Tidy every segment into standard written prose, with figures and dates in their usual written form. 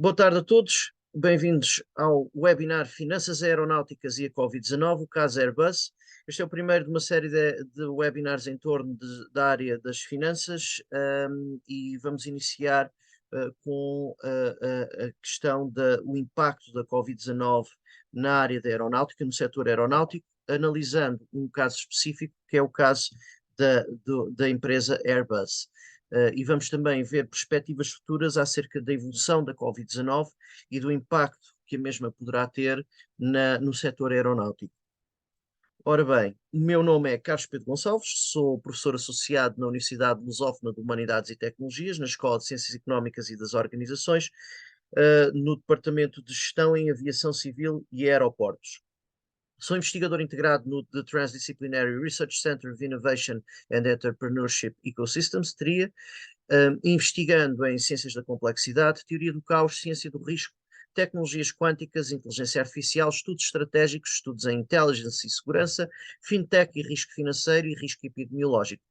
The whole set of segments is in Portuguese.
Boa tarde a todos, bem-vindos ao webinar Finanças Aeronáuticas e a Covid-19, o caso Airbus. Este é o primeiro de uma série de webinars em torno da área das finanças, e vamos iniciar com a questão do impacto da Covid-19 na área da aeronáutica, no setor aeronáutico, analisando um caso específico, que é o caso da empresa Airbus. E vamos também ver perspectivas futuras acerca da evolução da Covid-19 e do impacto que a mesma poderá ter no setor aeronáutico. Ora bem, o meu nome é Carlos Pedro Gonçalves, sou professor associado na Universidade Lusófona de Humanidades e Tecnologias, na Escola de Ciências Económicas e das Organizações, no Departamento de Gestão em Aviação Civil e Aeroportos. Sou investigador integrado no The Transdisciplinary Research Center of Innovation and Entrepreneurship Ecosystems, TRIA, investigando em ciências da complexidade, teoria do caos, ciência do risco, tecnologias quânticas, inteligência artificial, estudos estratégicos, estudos em intelligence e segurança, fintech e risco financeiro e risco epidemiológico.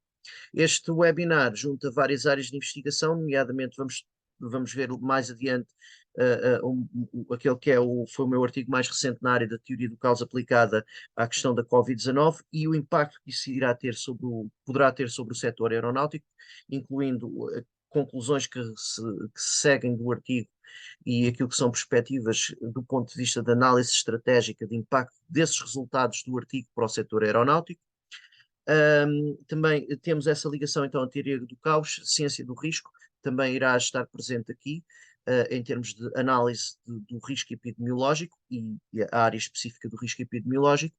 Este webinar junta várias áreas de investigação, nomeadamente vamos ver mais adiante aquele que foi o meu artigo mais recente na área da teoria do caos aplicada à questão da Covid-19 e o impacto que isso poderá ter sobre o setor aeronáutico, incluindo conclusões que se seguem do artigo e aquilo que são perspectivas do ponto de vista da análise estratégica de impacto desses resultados do artigo para o setor aeronáutico. Também temos essa ligação então à teoria do caos, ciência do risco, também irá estar presente aqui, em termos de análise do risco epidemiológico e a área específica do risco epidemiológico.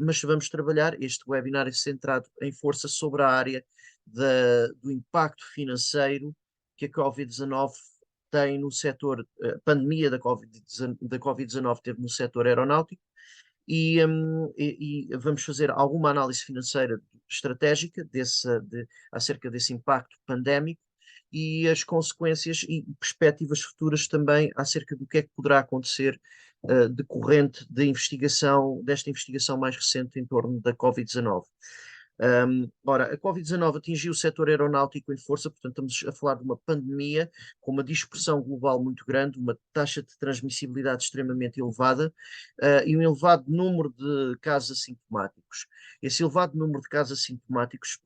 Mas vamos trabalhar este webinar é centrado em força sobre a área do impacto financeiro que a Covid-19 tem no setor, a pandemia da Covid-19 teve no setor aeronáutico, e vamos fazer alguma análise financeira estratégica acerca desse impacto pandémico e as consequências e perspectivas futuras também acerca do que é que poderá acontecer decorrente desta investigação mais recente em torno da Covid-19. Ora, a Covid-19 atingiu o setor aeronáutico em força, portanto, estamos a falar de uma pandemia com uma dispersão global muito grande, uma taxa de transmissibilidade extremamente elevada, e um elevado número de casos assintomáticos. Esse elevado número de casos assintomáticos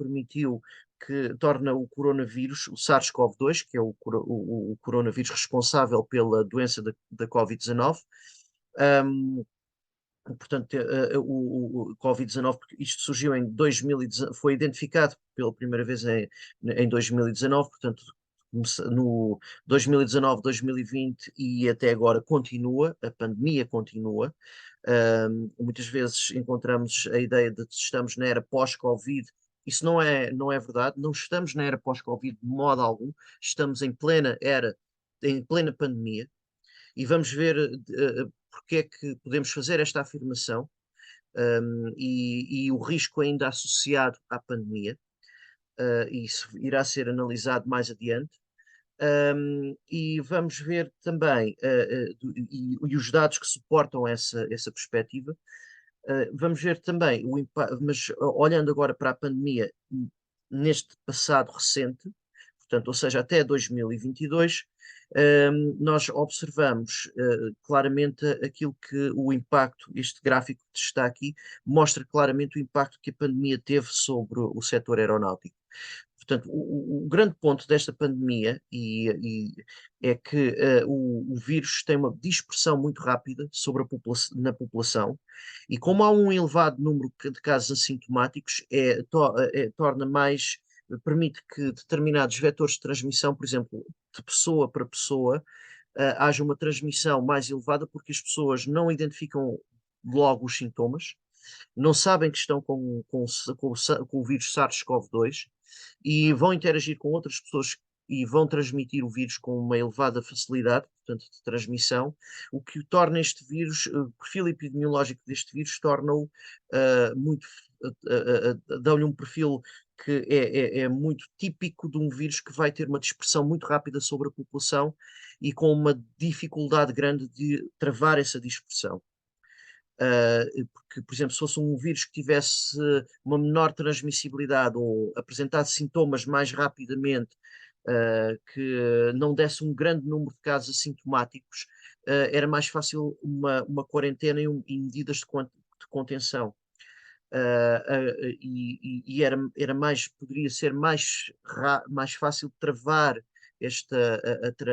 torna o coronavírus, o SARS-CoV-2, que é o coronavírus responsável pela doença da Covid-19. Portanto, o Covid-19, porque isto surgiu em 2019, foi identificado pela primeira vez em 2019, portanto, no 2019, 2020 e até agora continua, a pandemia continua. Muitas vezes encontramos a ideia de que estamos na era pós-Covid. Isso não é verdade, não estamos na era pós-Covid de modo algum, estamos em plena era, em plena pandemia, e vamos ver porque é que podemos fazer esta afirmação, e o risco ainda associado à pandemia. E isso irá ser analisado mais adiante. E vamos ver também, e os dados que suportam essa perspectiva. Vamos ver também o impacto, mas olhando agora para a pandemia neste passado recente, portanto, ou seja, até 2022, nós observamos claramente aquilo que o impacto, este gráfico que está aqui, mostra claramente o impacto que a pandemia teve sobre o setor aeronáutico. Portanto, o grande ponto desta pandemia é que o vírus tem uma dispersão muito rápida na população, e como há um elevado número de casos assintomáticos, permite que determinados vetores de transmissão, por exemplo, de pessoa para pessoa, haja uma transmissão mais elevada, porque as pessoas não identificam logo os sintomas, não sabem que estão com o vírus SARS-CoV-2 e vão interagir com outras pessoas e vão transmitir o vírus com uma elevada facilidade, portanto, de transmissão, o que torna este vírus, o perfil epidemiológico deste vírus, torna-o muito, dá-lhe um perfil que é muito típico de um vírus que vai ter uma dispersão muito rápida sobre a população e com uma dificuldade grande de travar essa dispersão. Porque, por exemplo, se fosse um vírus que tivesse uma menor transmissibilidade ou apresentasse sintomas mais rapidamente, que não desse um grande número de casos assintomáticos, era mais fácil uma quarentena e medidas de contenção. E era mais, poderia ser mais fácil travar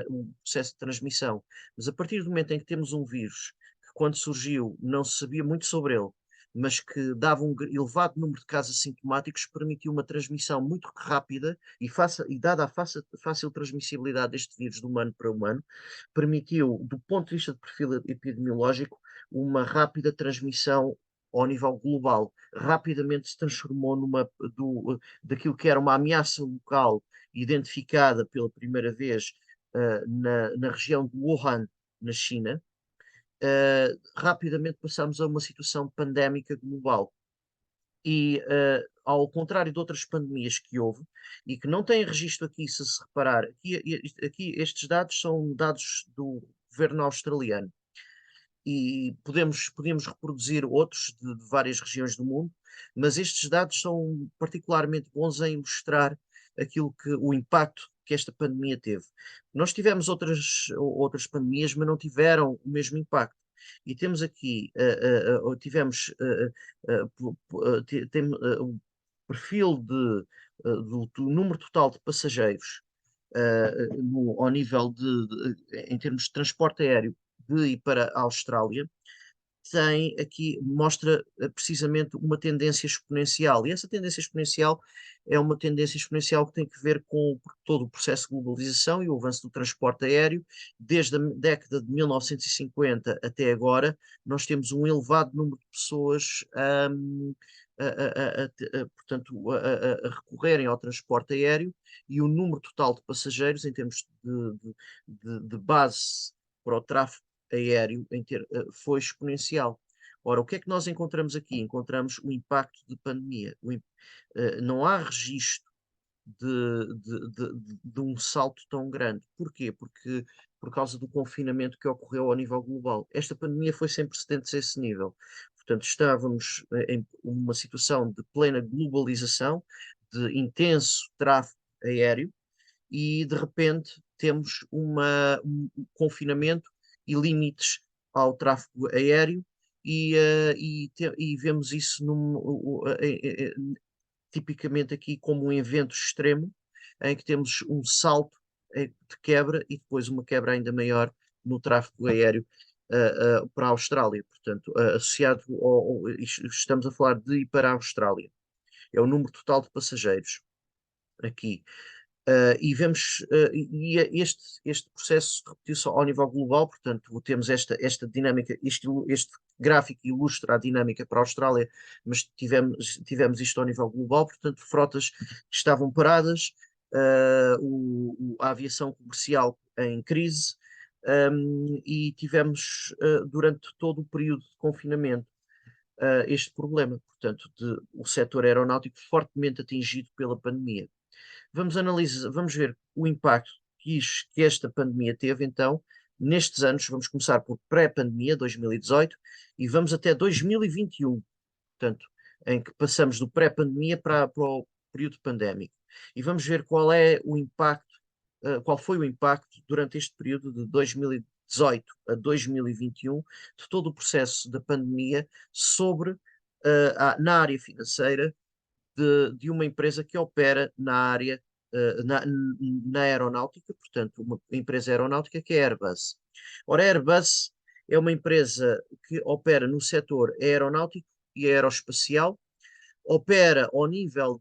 o processo de transmissão. Mas a partir do momento em que temos um vírus que, quando surgiu, não se sabia muito sobre ele, mas que dava um elevado número de casos assintomáticos, permitiu uma transmissão muito rápida e dada a fácil transmissibilidade deste vírus de humano para humano, permitiu, do ponto de vista de perfil epidemiológico, uma rápida transmissão ao nível global. Rapidamente se transformou daquilo que era uma ameaça local identificada pela primeira vez na região de Wuhan, na China. Rapidamente passamos a uma situação pandémica global. E, ao contrário de outras pandemias que houve, e que não têm registro aqui, se reparar, aqui estes dados são dados do governo australiano, e podemos reproduzir outros de várias regiões do mundo, mas estes dados são particularmente bons em ilustrar o impacto que esta pandemia teve. Nós tivemos outras pandemias, mas não tiveram o mesmo impacto. E temos aqui, tivemos o perfil do número total de passageiros ao nível em termos de transporte aéreo de e para a Austrália, mostra precisamente uma tendência exponencial. E essa tendência exponencial é uma tendência exponencial que tem que ver com todo o processo de globalização e o avanço do transporte aéreo. Desde a década de 1950 até agora, nós temos um elevado número de pessoas portanto, a recorrerem ao transporte aéreo, e o número total de passageiros, em termos de base para o tráfego aéreo, foi exponencial. Ora, o que é que nós encontramos aqui? Encontramos o impacto de pandemia. Não há registro de um salto tão grande. Porquê? Porque por causa do confinamento que ocorreu ao nível global. Esta pandemia foi sem precedentes a esse nível. Portanto, estávamos em uma situação de plena globalização, de intenso tráfego aéreo, e de repente temos um confinamento e limites ao tráfego aéreo, e vemos isso tipicamente aqui como um evento extremo, em que temos um salto de quebra e depois uma quebra ainda maior no tráfego aéreo para a Austrália. Portanto, associado estamos a falar de ir para a Austrália. É o número total de passageiros aqui. E vemos, este processo repetiu-se ao nível global. Portanto, temos esta dinâmica, este gráfico ilustra a dinâmica para a Austrália, mas tivemos isto ao nível global. Portanto, frotas que estavam paradas, a aviação comercial em crise, e tivemos, durante todo o período de confinamento, este problema, portanto, o setor aeronáutico fortemente atingido pela pandemia. Vamos ver o impacto que esta pandemia teve, então, nestes anos. Vamos começar por pré-pandemia, 2018, e vamos até 2021, portanto, em que passamos do pré-pandemia para o período pandémico. E vamos ver qual foi o impacto durante este período de 2018 a 2021, de todo o processo da pandemia na área financeira de uma empresa que opera na área, na aeronáutica, portanto, uma empresa aeronáutica que é a Airbus. Ora, a Airbus é uma empresa que opera no setor aeronáutico e aeroespacial, opera ao nível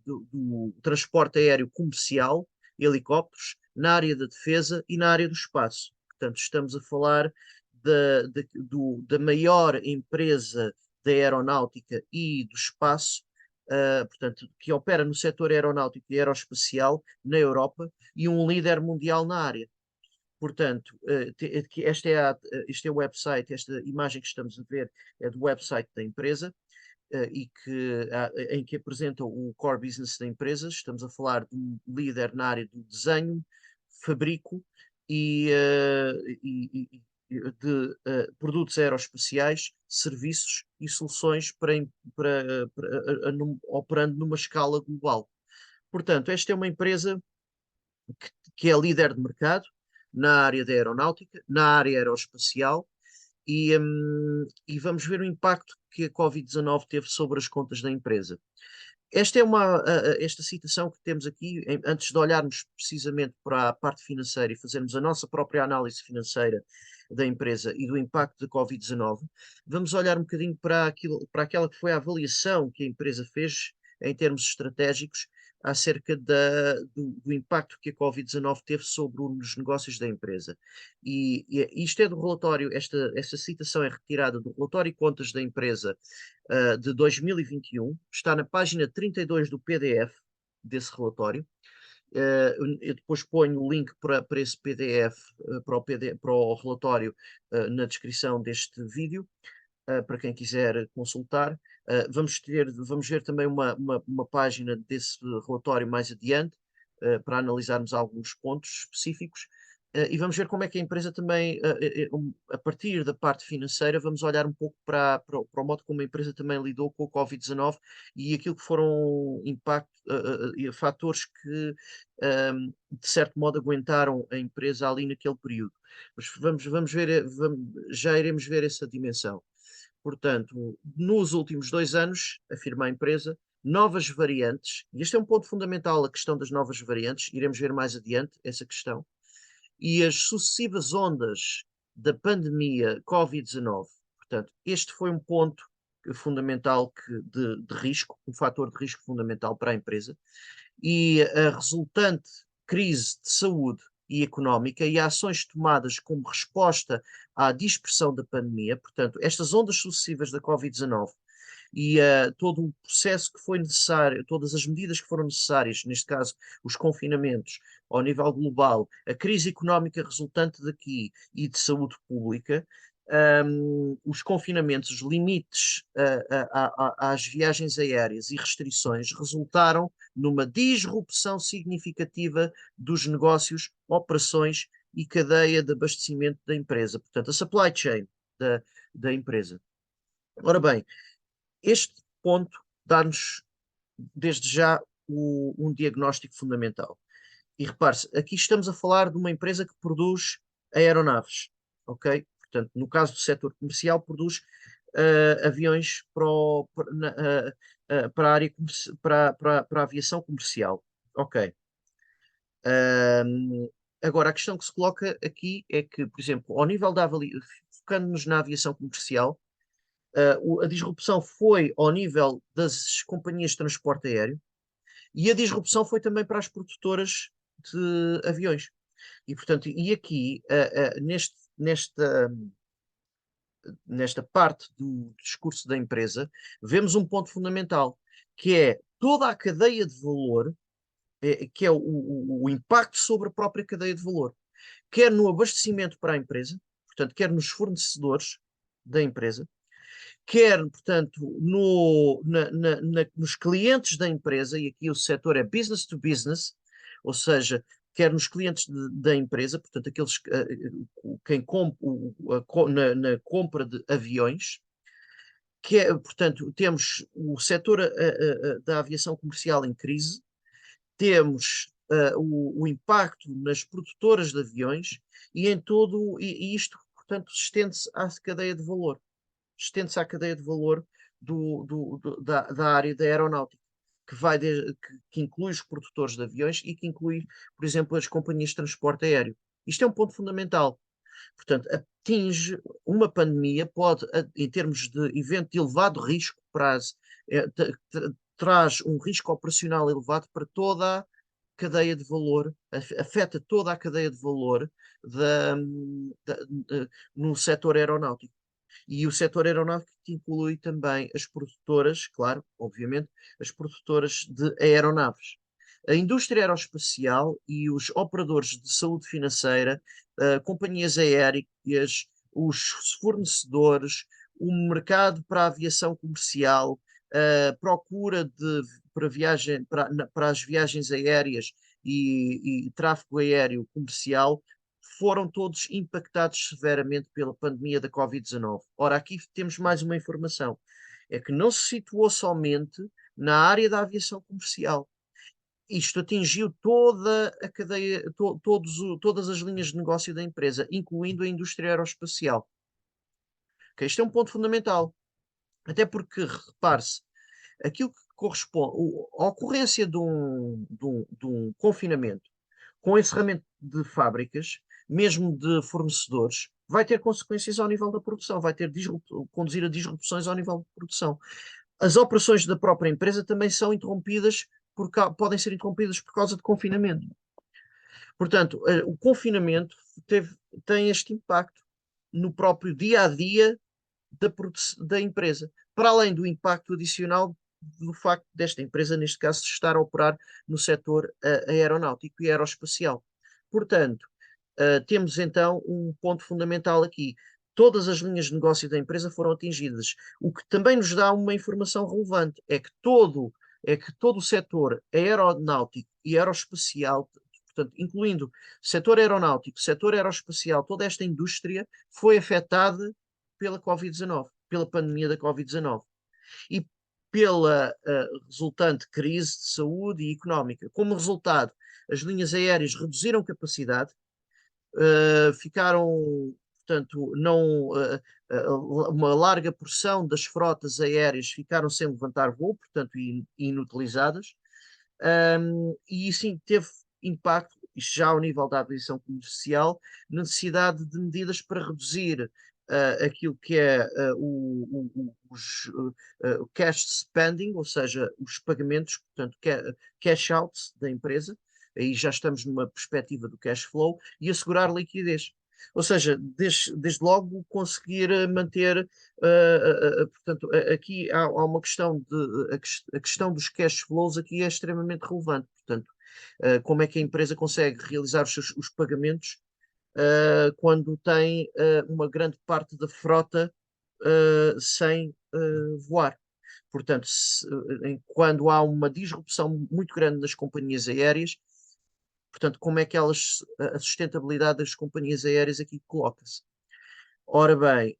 do transporte aéreo comercial, helicópteros, na área da defesa e na área do espaço. Portanto, estamos a falar da maior empresa da aeronáutica e do espaço, portanto, que opera no setor aeronáutico e aeroespacial na Europa, e um líder mundial na área. Portanto, este é o website, esta imagem que estamos a ver é do website da empresa, em que apresenta o core business da empresa. Estamos a falar de um líder na área do desenho, fabrico e de produtos aeroespaciais, serviços e soluções operando numa escala global. Portanto, esta é uma empresa que é líder de mercado na área da aeronáutica, na área aeroespacial, e vamos ver o impacto que a Covid-19 teve sobre as contas da empresa. Esta é esta citação que temos aqui, antes de olharmos precisamente para a parte financeira e fazermos a nossa própria análise financeira da empresa e do impacto da Covid-19, vamos olhar um bocadinho para aquela que foi a avaliação que a empresa fez em termos estratégicos acerca do impacto que a Covid-19 teve sobre os negócios da empresa. E isto é do relatório, esta citação é retirada do relatório e contas da empresa de 2021, está na página 32 do PDF desse relatório. Eu depois ponho o link para esse PDF, para o relatório, na descrição deste vídeo, para quem quiser consultar. Vamos ver também uma página desse relatório mais adiante, para analisarmos alguns pontos específicos. E vamos ver como é que a empresa também, a partir da parte financeira, vamos olhar um pouco para o modo como a empresa também lidou com o Covid-19 e aquilo que foram fatores que, de certo modo, aguentaram a empresa ali naquele período. Mas vamos ver, já iremos ver essa dimensão. Portanto, nos últimos 2 anos, afirma a empresa, novas variantes, e este é um ponto fundamental, a questão das novas variantes, iremos ver mais adiante essa questão, e as sucessivas ondas da pandemia Covid-19. Portanto, este foi um ponto fundamental de risco, um fator de risco fundamental para a empresa, e a resultante crise de saúde e económica e ações tomadas como resposta à dispersão da pandemia, portanto, estas ondas sucessivas da Covid-19 e todo o processo que foi necessário, todas as medidas que foram necessárias, neste caso os confinamentos ao nível global, a crise económica resultante daqui e de saúde pública, os confinamentos, os limites às viagens aéreas e restrições resultaram numa disrupção significativa dos negócios, operações e cadeia de abastecimento da empresa, portanto, a supply chain da empresa. Ora bem, este ponto dá-nos, desde já, um diagnóstico fundamental. E repare-se, aqui estamos a falar de uma empresa que produz aeronaves, ok? Portanto, no caso do setor comercial, produz aviões para a área, para a aviação comercial, ok? Agora, a questão que se coloca aqui é que, por exemplo, ao nível da avaliação, focando-nos na aviação comercial, a disrupção foi ao nível das companhias de transporte aéreo e a disrupção foi também para as produtoras de aviões. E, portanto, e aqui, nesta parte do discurso da empresa, vemos um ponto fundamental, que é toda a cadeia de valor, que é o impacto sobre a própria cadeia de valor, quer no abastecimento para a empresa, portanto, quer nos fornecedores da empresa, quer, portanto, nos clientes da empresa, e aqui o setor é business to business, ou seja, quer nos clientes da empresa, portanto, aqueles quem na compra de aviões, portanto, temos o setor da aviação comercial em crise, temos o impacto nas produtoras de aviões e em todo, e isto, portanto, estende-se à cadeia de valor. Estende-se à cadeia de valor da área da aeronáutica, que inclui os produtores de aviões e que inclui, por exemplo, as companhias de transporte aéreo. Isto é um ponto fundamental. Portanto, atinge uma pandemia, em termos de evento de elevado risco, traz um risco operacional elevado para toda a cadeia de valor, afeta toda a cadeia de valor no setor aeronáutico. E o setor aeronáutico inclui também as produtoras, claro, obviamente, as produtoras de aeronaves. A indústria aeroespacial e os operadores de saúde financeira, companhias aéreas, os fornecedores, o mercado para a aviação comercial, a procura para as viagens aéreas e tráfego aéreo comercial foram todos impactados severamente pela pandemia da Covid-19. Ora, aqui temos mais uma informação: é que não se situou somente na área da aviação comercial. isto atingiu toda a cadeia, todas as linhas de negócio da empresa, incluindo a indústria aeroespacial. Okay? Isto é um ponto fundamental, até porque, repare-se, aquilo que corresponde, a ocorrência de um confinamento com encerramento de fábricas, mesmo de fornecedores, vai ter consequências ao nível da produção, vai ter conduzir a disrupções ao nível de produção. As operações da própria empresa também são interrompidas, podem ser interrompidas por causa de confinamento. Portanto, o confinamento tem este impacto no próprio dia a dia da empresa, para além do impacto adicional do facto desta empresa, neste caso, estar a operar no setor aeronáutico e aeroespacial. Portanto, temos então um ponto fundamental aqui. Todas as linhas de negócio da empresa foram atingidas, o que também nos dá uma informação relevante, é que todo o setor aeronáutico e aeroespacial, portanto, incluindo setor aeronáutico, setor aeroespacial, toda esta indústria foi afetada pela Covid-19, pela pandemia da Covid-19 e pela resultante crise de saúde e económica. Como resultado, as linhas aéreas reduziram capacidade, ficaram, portanto, não, uma larga porção das frotas aéreas ficaram sem levantar voo, portanto, inutilizadas, e sim teve impacto, isto já ao nível da aviação comercial, necessidade de medidas para reduzir aquilo que é os cash spending, ou seja, os pagamentos, portanto, cash out da empresa, aí já estamos numa perspectiva do cash flow, e assegurar liquidez. Ou seja, desde logo conseguir manter, portanto, aqui há uma questão a questão dos cash flows aqui é extremamente relevante. Portanto, como é que a empresa consegue realizar os pagamentos quando tem uma grande parte da frota sem voar. Portanto, quando há uma disrupção muito grande nas companhias aéreas, portanto, como é que a sustentabilidade das companhias aéreas aqui coloca-se? Ora bem,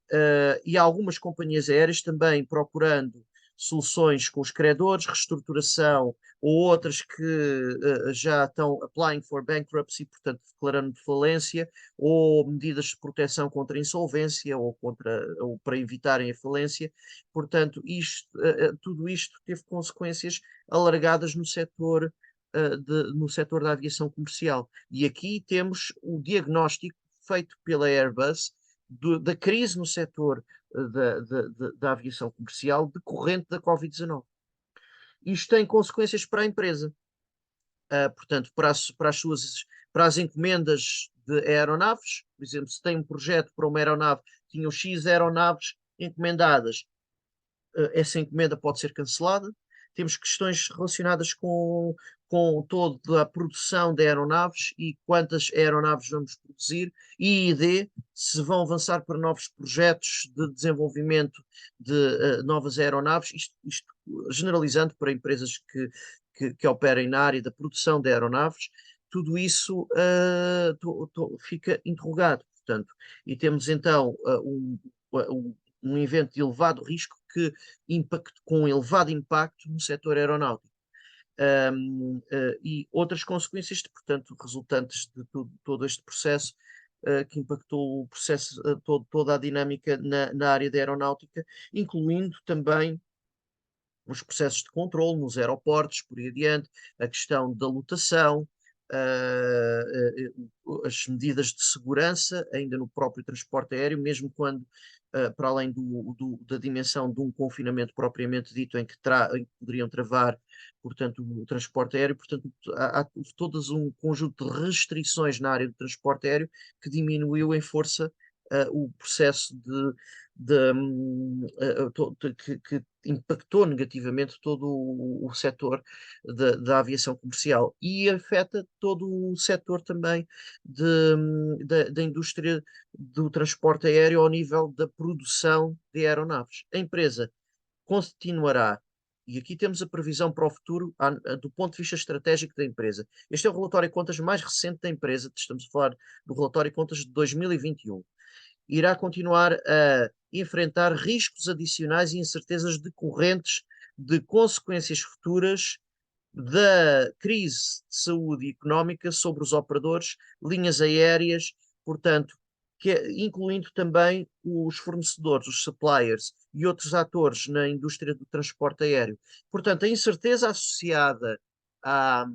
e há algumas companhias aéreas também procurando soluções com os credores, reestruturação, ou outras que já estão applying for bankruptcy, portanto, declarando falência, ou medidas de proteção contra a insolvência, ou para evitarem a falência. Portanto, tudo isto teve consequências alargadas no setor da aviação comercial. E aqui temos o diagnóstico feito pela Airbus da crise no setor da aviação comercial decorrente da Covid-19. Isto tem consequências para a empresa, portanto, para as encomendas de aeronaves, por exemplo, se tem um projeto para uma aeronave, tinham X aeronaves encomendadas, essa encomenda pode ser cancelada. Temos questões relacionadas com toda a produção de aeronaves e quantas aeronaves vamos produzir, e ID, se vão avançar para novos projetos de desenvolvimento de novas aeronaves, isto generalizando para empresas que operem na área da produção de aeronaves, tudo isso fica interrogado, portanto, e temos então um evento de elevado risco com um elevado impacto no setor aeronáutico. E outras consequências, portanto, resultantes de todo este processo, que impactou o processo, toda a dinâmica na área da aeronáutica, incluindo também os processos de controle nos aeroportos, por aí adiante, a questão da lotação, as medidas de segurança, ainda no próprio transporte aéreo, mesmo quando, para além da dimensão de um confinamento propriamente dito, em que poderiam travar, portanto, o transporte aéreo, portanto, há todas um conjunto de restrições na área do transporte aéreo que diminuiu em força o processo que impactou negativamente todo o setor da aviação comercial e afeta todo o setor também da indústria do transporte aéreo ao nível da produção de aeronaves. A empresa continuará, e aqui temos a previsão para o futuro do ponto de vista estratégico da empresa. Este é o relatório de contas mais recente da empresa, estamos a falar do relatório de contas de 2021. Irá continuar a enfrentar riscos adicionais e incertezas decorrentes de consequências futuras da crise de saúde económica sobre os operadores, linhas aéreas, portanto, incluindo também os fornecedores, os suppliers e outros atores na indústria do transporte aéreo. Portanto, a incerteza associada à,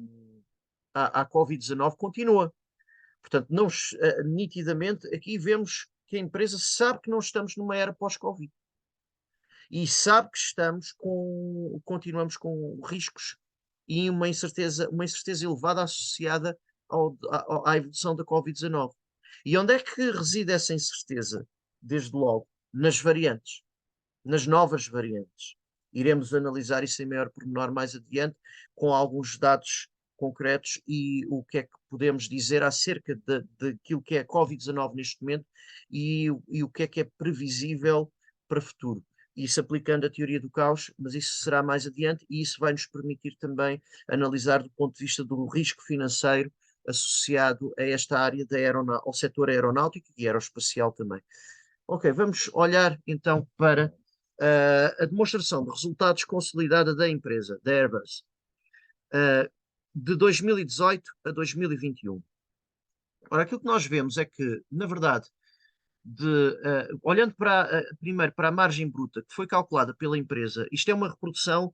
à Covid-19 continua. Portanto, não, nitidamente, aqui vemos que a empresa sabe que não estamos numa era pós-Covid e sabe que continuamos com riscos e uma incerteza elevada associada à evolução da Covid-19. E onde é que reside essa incerteza? Desde logo, nas variantes, nas novas variantes. Iremos analisar isso em maior pormenor mais adiante, com alguns dados concretos e o que é que podemos dizer acerca daquilo que é a Covid-19 neste momento e o que é previsível para o futuro. Isso aplicando a teoria do caos, mas isso será mais adiante e isso vai nos permitir também analisar do ponto de vista do risco financeiro associado a esta área ao setor aeronáutico e aeroespacial também. Ok, vamos olhar então para a demonstração de resultados consolidada da empresa, da Airbus, de 2018 a 2021. Ora, aquilo que nós vemos é que, na verdade, olhando primeiro para a margem bruta que foi calculada pela empresa, isto é uma reprodução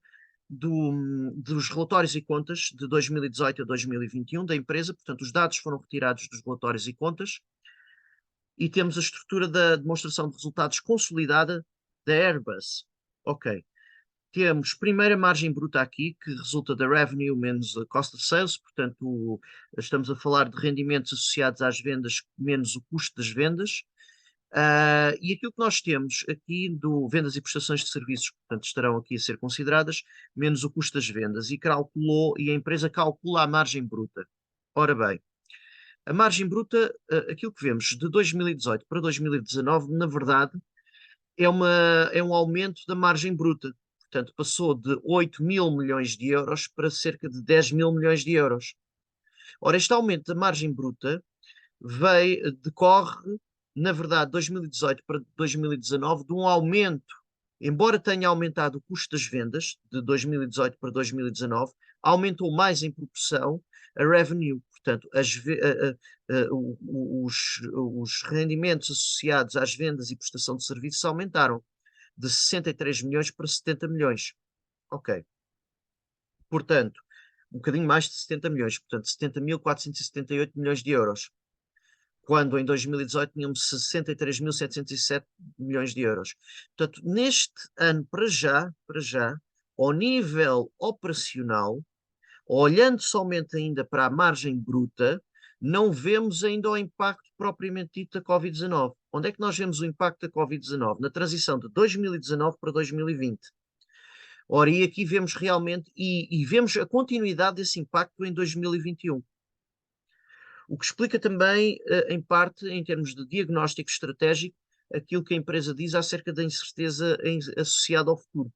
dos relatórios e contas de 2018 a 2021 da empresa, portanto, os dados foram retirados dos relatórios e contas, e temos a estrutura da demonstração de resultados consolidada da Airbus. Ok. Temos primeiro a margem bruta aqui, que resulta da revenue menos a cost of sales, portanto, estamos a falar de rendimentos associados às vendas menos o custo das vendas. E aquilo que nós temos aqui do vendas e prestações de serviços, portanto, estarão aqui a ser consideradas, menos o custo das vendas, e a empresa calcula a margem bruta. Ora bem, a margem bruta, aquilo que vemos de 2018 para 2019, na verdade, é um aumento da margem bruta. Portanto, passou de 8 mil milhões de euros para cerca de 10 mil milhões de euros. Ora, este aumento da margem bruta decorre, na verdade, 2018 para 2019, de um aumento, embora tenha aumentado o custo das vendas, de 2018 para 2019, aumentou mais em proporção a revenue, portanto, os rendimentos associados às vendas e prestação de serviços aumentaram de 63 milhões para 70 milhões. Ok. Portanto, um bocadinho mais de 70 milhões, portanto, 70.478 milhões de euros, quando em 2018 tínhamos 63.707 milhões de euros. Portanto, neste ano, para já, ao nível operacional, olhando somente ainda para a margem bruta, não vemos ainda o impacto propriamente dito da Covid-19. Onde é que nós vemos o impacto da Covid-19? Na transição de 2019 para 2020. Ora, e aqui vemos realmente, e vemos a continuidade desse impacto em 2021. O que explica também, em parte, em termos de diagnóstico estratégico, aquilo que a empresa diz acerca da incerteza associada ao futuro,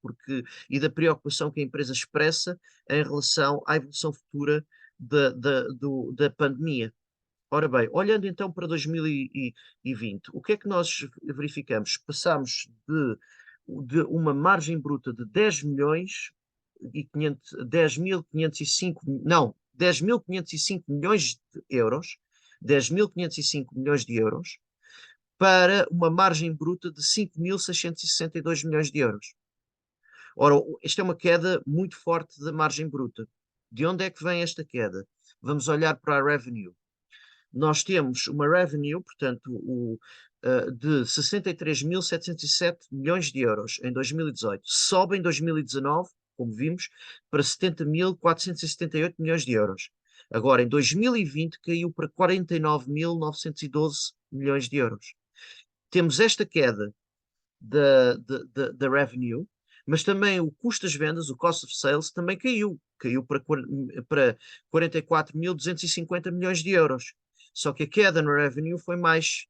e da preocupação que a empresa expressa em relação à evolução futura da pandemia. Ora bem, olhando então para 2020, o que é que nós verificamos? Passamos de uma margem bruta de 10 milhões e 10.505, não, 10.505 milhões de euros, 10.505 milhões de euros, para uma margem bruta de 5.662 milhões de euros. Ora, esta é uma queda muito forte da margem bruta. De onde é que vem esta queda? Vamos olhar para a revenue. Nós temos uma revenue, portanto, de 63.707 milhões de euros em 2018. Sobe em 2019, como vimos, para 70.478 milhões de euros. Agora, em 2020, caiu para 49.912 milhões de euros. Temos esta queda da revenue, mas também o custo das vendas, o cost of sales, também caiu para 44.250 milhões de euros. Só que a queda no revenue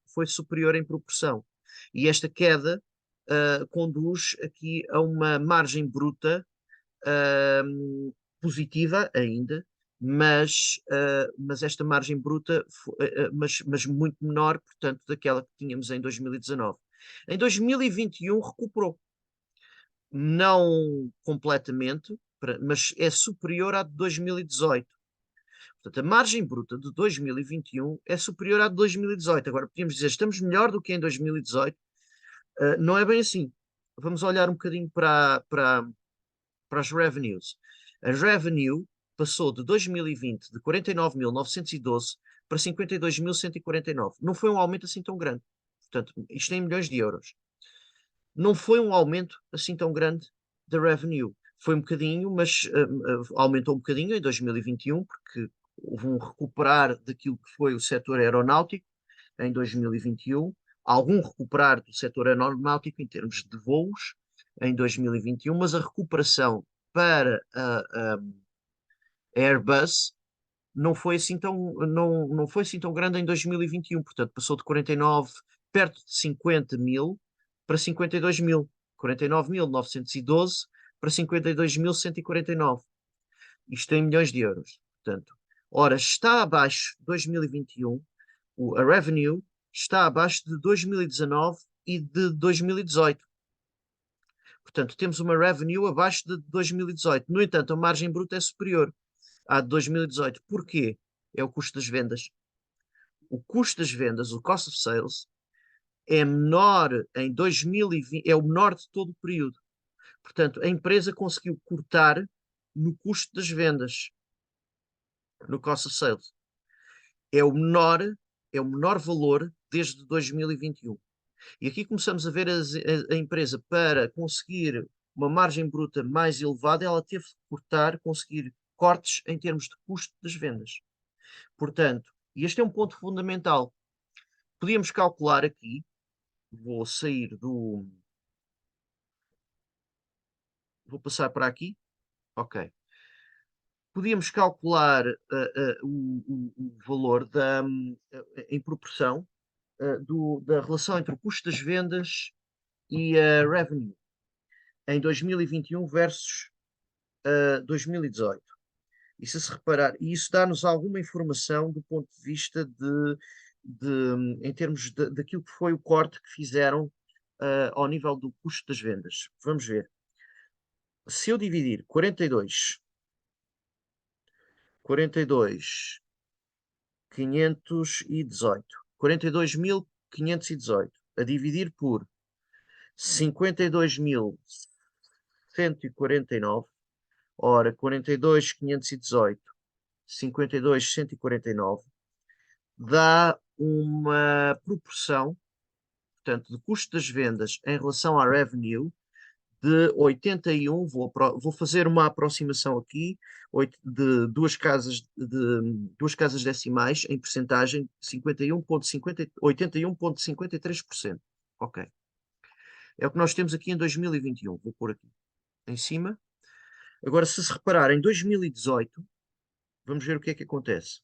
foi superior em proporção. E esta queda conduz aqui a uma margem bruta positiva ainda, mas esta margem bruta, mas muito menor, portanto, daquela que tínhamos em 2019. Em 2021 recuperou, não completamente, mas é superior à de 2018. Portanto, a margem bruta de 2021 é superior à de 2018. Agora, podíamos dizer, estamos melhor do que em 2018. Não é bem assim. Vamos olhar um bocadinho para as revenues. A revenue passou de 2020 de 49.912 para 52.149. Não foi um aumento assim tão grande. Portanto, isto em milhões de euros. Não foi um aumento assim tão grande da revenue. Foi um bocadinho, mas aumentou um bocadinho em 2021, porque houve um recuperar daquilo que foi o setor aeronáutico em 2021, algum recuperar do setor aeronáutico em termos de voos em 2021, mas a recuperação para a Airbus não foi assim tão grande em 2021, portanto passou de 49, perto de 50 mil para 52 mil, 49.912 para 52.149, isto em milhões de euros, portanto, ora, está abaixo de 2021, a revenue está abaixo de 2019 e de 2018. Portanto, temos uma revenue abaixo de 2018. No entanto, a margem bruta é superior à de 2018. Porquê? É o custo das vendas. O custo das vendas, o cost of sales, é menor em 2020, é o menor de todo o período. Portanto, a empresa conseguiu cortar no custo das vendas, no cost of sales. É o menor, é o menor valor desde 2021. E aqui começamos a ver a empresa, para conseguir uma margem bruta mais elevada, ela teve de cortar, conseguir cortes em termos de custo das vendas. Portanto, e este é um ponto fundamental. Podíamos calcular aqui, vou sair do. Vou passar para aqui. Ok. Podíamos calcular o valor em proporção da relação entre o custo das vendas e a revenue em 2021 versus 2018. E se reparar, e isso dá-nos alguma informação do ponto de vista em termos daquilo que foi o corte que fizeram ao nível do custo das vendas. Vamos ver. Se eu dividir 42.518 a dividir por 52.149, ora, 42.518, 52.149, dá uma proporção, portanto, de custo das vendas em relação à revenue de 81, vou fazer uma aproximação aqui, de duas casas decimais em percentagem, 81,53%. Ok. É o que nós temos aqui em 2021. Vou pôr aqui em cima. Agora, se reparar, em 2018, vamos ver o que é que acontece.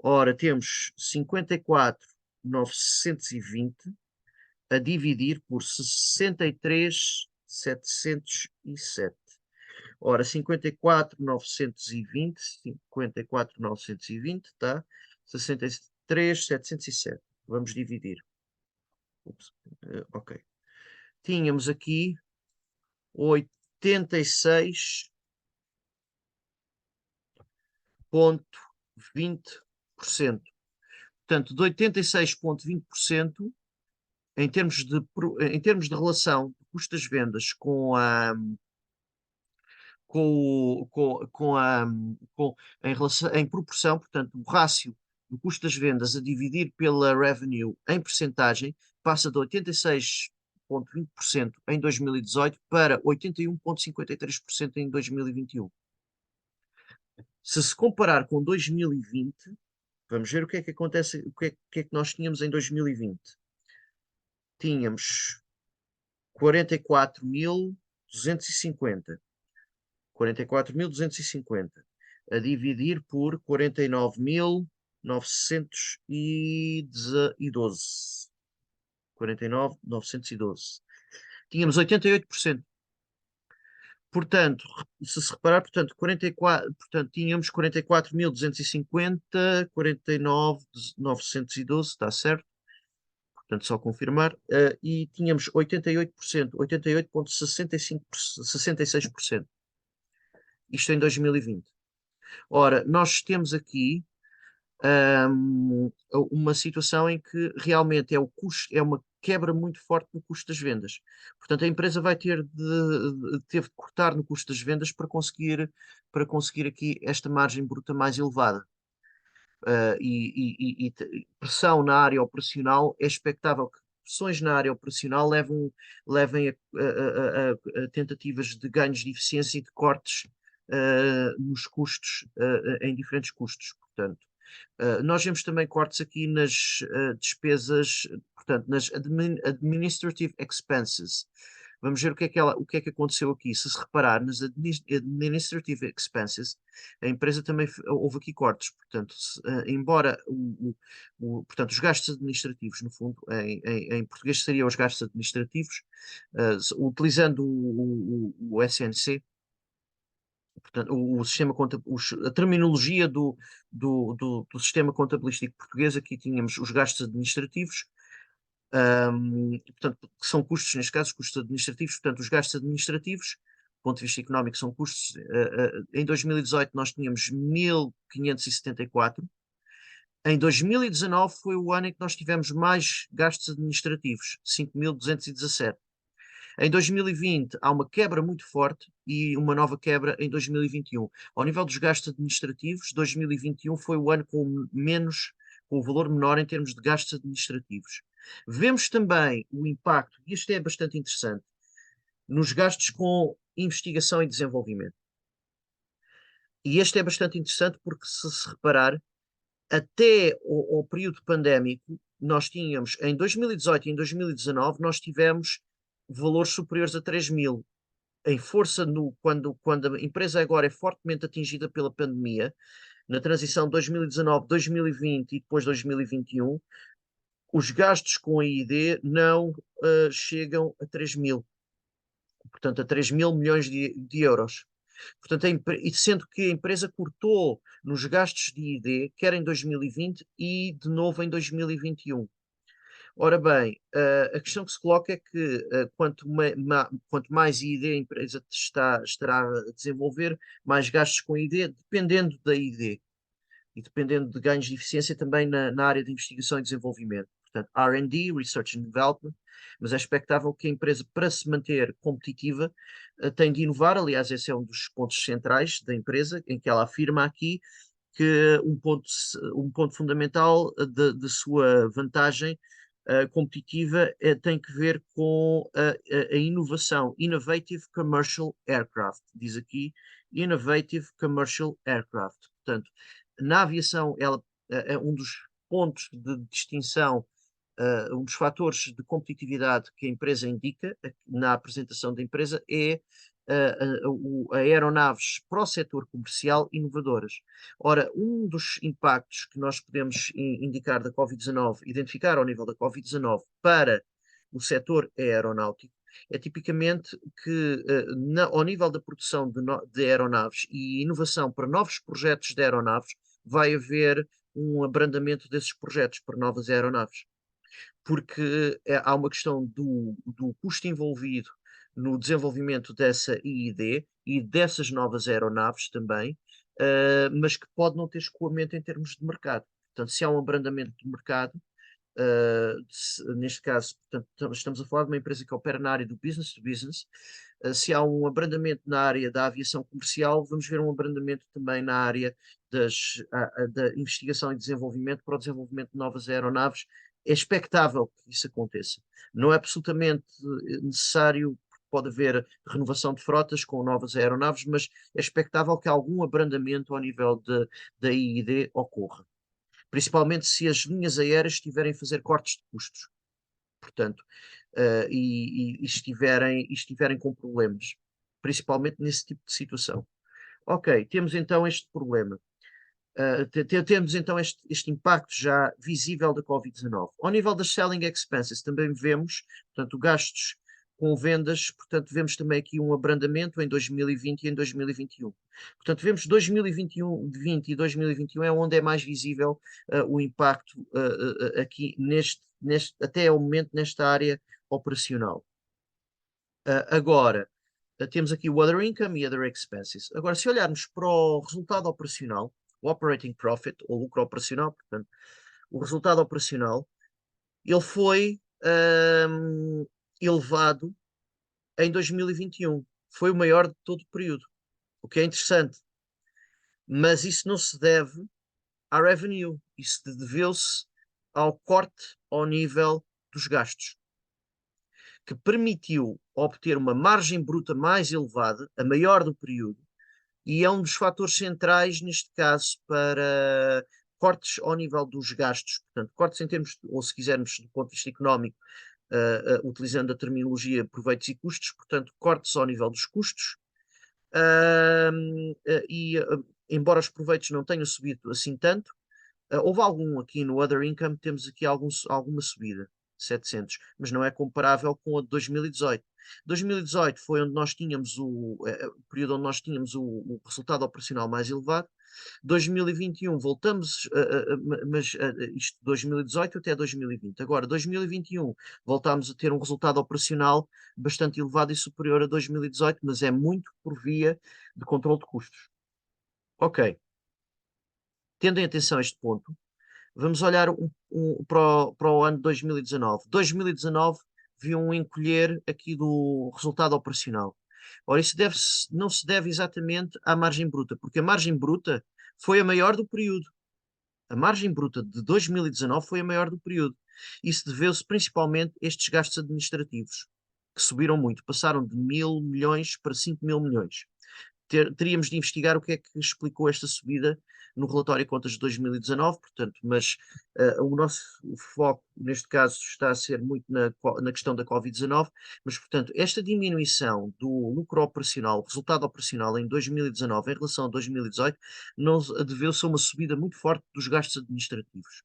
Ora, temos 54.920 a dividir por 63.707. Ora, 54.920, tá? 63.707. Vamos dividir. Ups, ok. Tínhamos aqui 86,20%. Portanto, de 86,20%, em termos de relação de custo das vendas em proporção, portanto, o rácio do custo das vendas a dividir pela revenue em percentagem passa de 86,20% em 2018 para 81,53% em 2021. Se comparar com 2020, vamos ver o que é que acontece, o que é que nós tínhamos em 2020. Tínhamos 44.250. 44.250 a dividir por 49.912. 49.912. Tínhamos 88%. Portanto, se reparar, portanto, tínhamos 44.250, 49.912, está certo? Portanto, só confirmar, e tínhamos 88%, 88,66%. Isto em 2020. Ora, nós temos aqui uma situação em que realmente é o custo, é uma quebra muito forte no custo das vendas. Portanto, a empresa vai teve de cortar no custo das vendas para conseguir aqui esta margem bruta mais elevada. E pressão na área operacional, é expectável que pressões na área operacional levem a tentativas de ganhos de eficiência e de cortes nos custos, em diferentes custos. Portanto, nós vemos também cortes aqui nas despesas, portanto, nas administrative expenses. Vamos ver o que é que aconteceu aqui. Se reparar, nas administrative expenses, a empresa também houve aqui cortes. Portanto, embora portanto, os gastos administrativos, no fundo, em português seriam os gastos administrativos, utilizando o SNC, portanto, o sistema a terminologia do sistema contabilístico português, aqui tínhamos os gastos administrativos, portanto, que são custos, neste caso, custos administrativos, portanto, os gastos administrativos, do ponto de vista económico, são custos. Em 2018 nós tínhamos 1.574. Em 2019 foi o ano em que nós tivemos mais gastos administrativos, 5.217. Em 2020 há uma quebra muito forte e uma nova quebra em 2021. Ao nível dos gastos administrativos, 2021 foi o ano com o valor menor em termos de gastos administrativos. Vemos também o impacto, e isto é bastante interessante, nos gastos com investigação e desenvolvimento. E este é bastante interessante porque, se reparar, até ao período pandémico, nós tínhamos, em 2018 e em 2019, nós tivemos valores superiores a 3.000. Em força, quando a empresa agora é fortemente atingida pela pandemia, na transição 2019, 2020 e depois 2021, os gastos com a ID não chegam a 3.000, portanto, a 3.000 milhões de euros. Portanto, e sendo que a empresa cortou nos gastos de ID, quer em 2020 e de novo em 2021. Ora bem, a questão que se coloca é que quanto mais ID a empresa estará a desenvolver, mais gastos com ID, dependendo da ID e dependendo de ganhos de eficiência também na área de investigação e desenvolvimento. Portanto, R&D, Research and Development, mas é expectável que a empresa, para se manter competitiva, tem de inovar. Aliás, esse é um dos pontos centrais da empresa, em que ela afirma aqui que um ponto fundamental de sua vantagem competitiva tem que ver com a inovação, Innovative Commercial Aircraft, diz aqui, Innovative Commercial Aircraft. Portanto, na aviação, é um dos pontos de distinção, um dos fatores de competitividade que a empresa indica na apresentação da empresa é aeronaves para o setor comercial inovadoras. Ora, um dos impactos que nós podemos indicar da Covid-19, identificar ao nível da Covid-19 para o setor aeronáutico, é tipicamente que, ao nível da produção de aeronaves e inovação para novos projetos de aeronaves, vai haver um abrandamento desses projetos para novas aeronaves. Porque há uma questão do custo envolvido no desenvolvimento dessa IID e dessas novas aeronaves também, mas que pode não ter escoamento em termos de mercado. Portanto, se há um abrandamento do mercado, neste caso, portanto, estamos a falar de uma empresa que opera na área do business to business. Se há um abrandamento na área da aviação comercial, vamos ver um abrandamento também na área da investigação e desenvolvimento para o desenvolvimento de novas aeronaves. É expectável que isso aconteça. Não é absolutamente necessário, pode haver renovação de frotas com novas aeronaves, mas é expectável que algum abrandamento ao nível da IID ocorra, principalmente se as linhas aéreas estiverem a fazer cortes de custos, portanto, e estiverem com problemas, principalmente nesse tipo de situação. Ok, temos então este problema. Temos então este impacto já visível da Covid-19. Ao nível das selling expenses, também vemos, portanto, gastos com vendas, portanto, vemos também aqui um abrandamento em 2020 e em 2021. Portanto, vemos 2021, 20 e 2021 é onde é mais visível o impacto aqui até ao momento nesta área operacional. Agora, temos aqui o Other Income e Other Expenses. Agora, se olharmos para o resultado operacional, o Operating Profit, ou lucro operacional, portanto, o resultado operacional, ele foi elevado em 2021. Foi o maior de todo o período, o que é interessante. Mas isso não se deve à revenue, isso deveu-se ao corte ao nível dos gastos, que permitiu obter uma margem bruta mais elevada, a maior do período, e é um dos fatores centrais, neste caso, para cortes ao nível dos gastos. Portanto, cortes em termos, ou se quisermos, do ponto de vista económico, utilizando a terminologia proveitos e custos, portanto, cortes ao nível dos custos. Embora os proveitos não tenham subido assim tanto, houve algum aqui no Other Income, temos aqui alguma subida, 700, mas não é comparável com a de 2018. 2018 foi onde nós tínhamos o período onde nós tínhamos o resultado operacional mais elevado. 2021 voltamos, mas isto 2018 até 2020. Agora, 2021 voltámos a ter um resultado operacional bastante elevado e superior a 2018, mas é muito por via de controle de custos. Ok. Tendo em atenção este ponto, vamos olhar para o ano de 2019. 2019 viu um encolher aqui do resultado operacional. Ora, isso não se deve exatamente à margem bruta, porque a margem bruta foi a maior do período. A margem bruta de 2019 foi a maior do período. Isso deveu-se principalmente a estes gastos administrativos, que subiram muito, passaram de 1.000 milhões para 5.000 milhões. Teríamos de investigar o que é que explicou esta subida no relatório de contas de 2019, portanto, mas o nosso foco, neste caso, está a ser muito na questão da Covid-19, mas, portanto, esta diminuição do lucro operacional, resultado operacional em 2019 em relação a 2018, não deveu-se a uma subida muito forte dos gastos administrativos.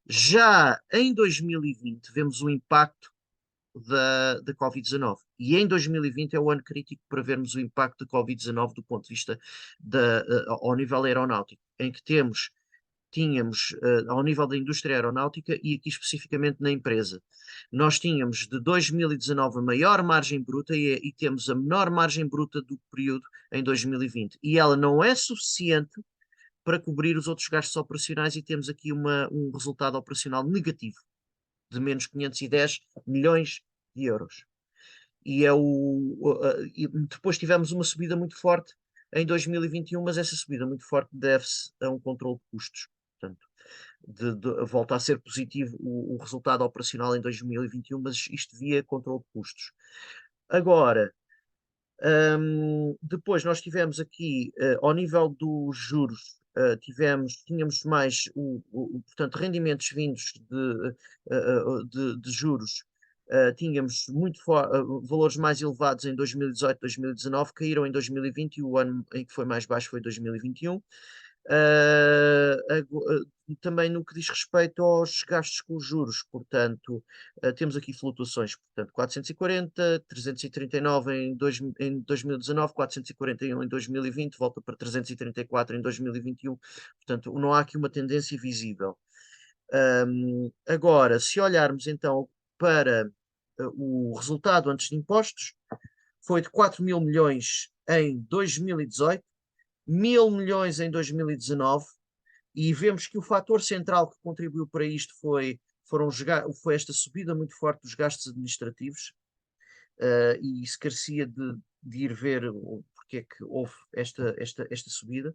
Já em 2020 vemos o impacto da Covid-19. E em 2020 é o ano crítico para vermos o impacto da Covid-19 do ponto de vista ao nível aeronáutico, em que tínhamos ao nível da indústria aeronáutica e aqui especificamente na empresa. Nós tínhamos de 2019 a maior margem bruta e temos a menor margem bruta do período em 2020. E ela não é suficiente para cobrir os outros gastos operacionais e temos aqui um resultado operacional negativo de menos 510 milhões de euros. E depois tivemos uma subida muito forte em 2021, mas essa subida muito forte deve-se a um controle de custos. Portanto, volta a ser positivo o resultado operacional em 2021, mas isto via controle de custos. Agora, depois nós tivemos aqui, ao nível dos juros, tínhamos mais, portanto, rendimentos vindos de juros, tínhamos valores mais elevados em 2018, 2019, caíram em 2020 e o ano em que foi mais baixo foi 2021. Também no que diz respeito aos gastos com os juros, portanto, temos aqui flutuações, portanto, 440, 339 em 2019, 441 em 2020, volta para 334 em 2021, portanto, não há aqui uma tendência visível. Agora, se olharmos então para o resultado antes de impostos, foi de 4.000 milhões em 2018, 1.000 milhões em 2019, e vemos que o fator central que contribuiu para isto foi esta subida muito forte dos gastos administrativos, e isso carecia de ir ver porque é que houve esta subida.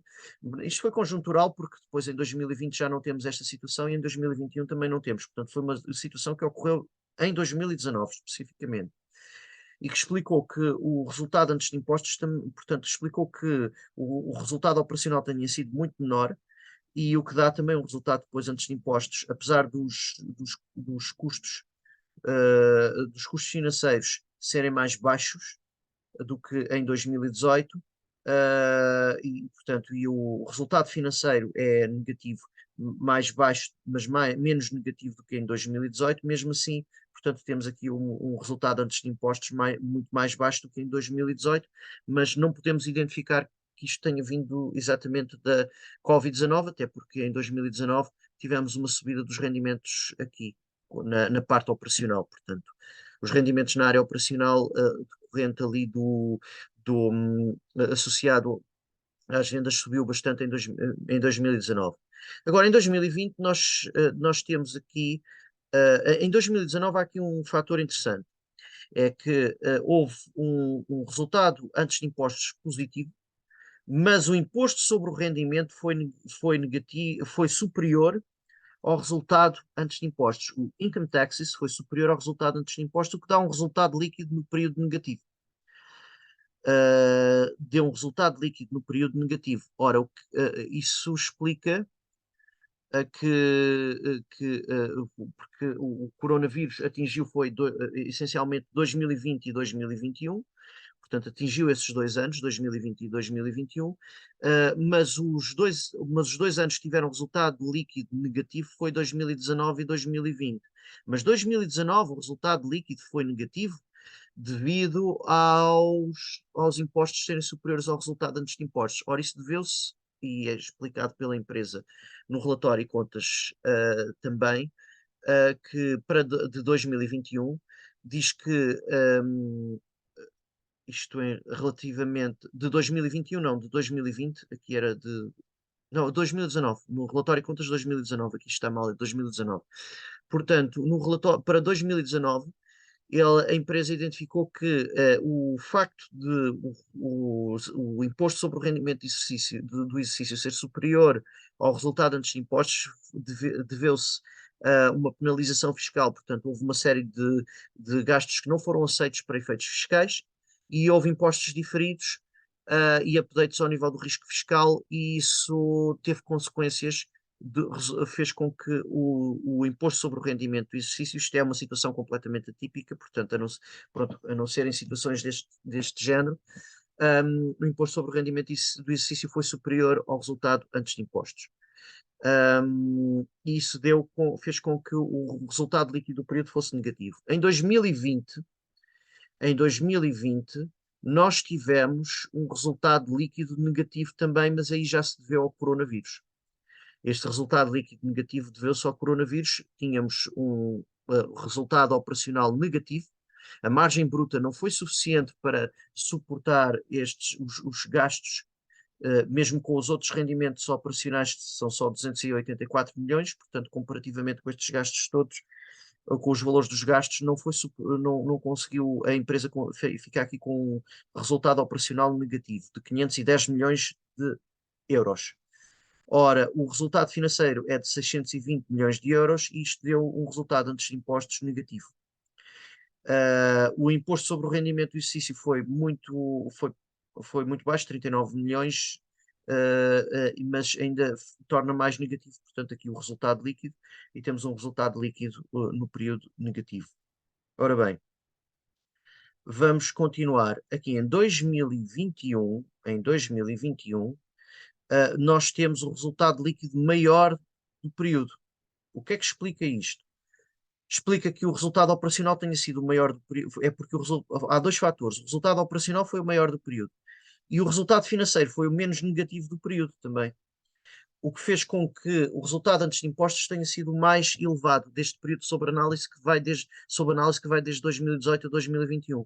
Isto foi conjuntural, porque depois em 2020 já não temos esta situação e em 2021 também não temos. Portanto, foi uma situação que ocorreu em 2019 especificamente e que explicou que o resultado antes de impostos, portanto, explicou que o resultado operacional tenha sido muito menor e o que dá também um resultado depois antes de impostos, apesar dos custos financeiros serem mais baixos do que em 2018, portanto, o resultado financeiro é negativo, mais baixo, mas menos negativo do que em 2018, mesmo assim, portanto, temos aqui um resultado antes de impostos muito mais baixo do que em 2018, mas não podemos identificar que isto tenha vindo exatamente da Covid-19, até porque em 2019 tivemos uma subida dos rendimentos aqui, na parte operacional, portanto. Os rendimentos na área operacional corrente ali associado às vendas subiu bastante em 2019. Agora, em 2020, nós temos aqui, em 2019 há aqui um fator interessante, é que houve um resultado antes de impostos positivo, mas o imposto sobre o rendimento foi negativo, foi superior ao resultado antes de impostos. O income taxes foi superior ao resultado antes de impostos, o que dá um resultado líquido no período negativo. Deu um resultado líquido no período negativo. Ora, isso explica porque o coronavírus atingiu essencialmente 2020 e 2021, portanto atingiu esses 2 anos, 2020 e 2021, mas os dois anos que tiveram resultado líquido negativo foi 2019 e 2020. Mas 2019 o resultado líquido foi negativo devido aos impostos serem superiores ao resultado antes de impostos. Ora, isso deveu-se, e é explicado pela empresa no relatório e contas também, que de 2021 diz que isto é relativamente de 2021, não, de 2020, aqui era de. Não, 2019, no relatório de contas de 2019, aqui está mal, é 2019. Portanto, no relatório para 2019, a empresa identificou que o facto de o imposto sobre o rendimento de exercício, do exercício ser superior ao resultado antes de impostos deveu-se a uma penalização fiscal, portanto, houve uma série de gastos que não foram aceitos para efeitos fiscais e houve impostos diferidos e updates ao nível do risco fiscal, e isso teve consequências fez com que o imposto sobre o rendimento do exercício, isto é uma situação completamente atípica, portanto, a não ser em situações deste género, o imposto sobre o rendimento do exercício foi superior ao resultado antes de impostos. E isso fez com que o resultado líquido do período fosse negativo. Em 2020, nós tivemos um resultado líquido negativo também, mas aí já se deveu ao coronavírus. Este resultado líquido negativo deveu-se ao coronavírus. Tínhamos um resultado operacional negativo. A margem bruta não foi suficiente para suportar os gastos, mesmo com os outros rendimentos operacionais, que são só 284 milhões, portanto, comparativamente com estes gastos todos, ou com os valores dos gastos, não conseguiu a empresa ficar aqui com um resultado operacional negativo de 510 milhões de euros. Ora, o resultado financeiro é de 620 milhões de euros e isto deu um resultado antes de impostos negativo. O imposto sobre o rendimento do exercício foi muito baixo, 39 milhões, mas ainda torna mais negativo, portanto, aqui o resultado líquido, e temos um resultado líquido no período negativo. Ora bem, vamos continuar aqui em 2021. Nós temos um resultado líquido maior do período. O que é que explica isto? Explica que o resultado operacional tenha sido o maior do período. É porque há dois fatores. O resultado operacional foi o maior do período e o resultado financeiro foi o menos negativo do período também. O que fez com que o resultado antes de impostos tenha sido mais elevado deste período sob análise que vai desde 2018 a 2021.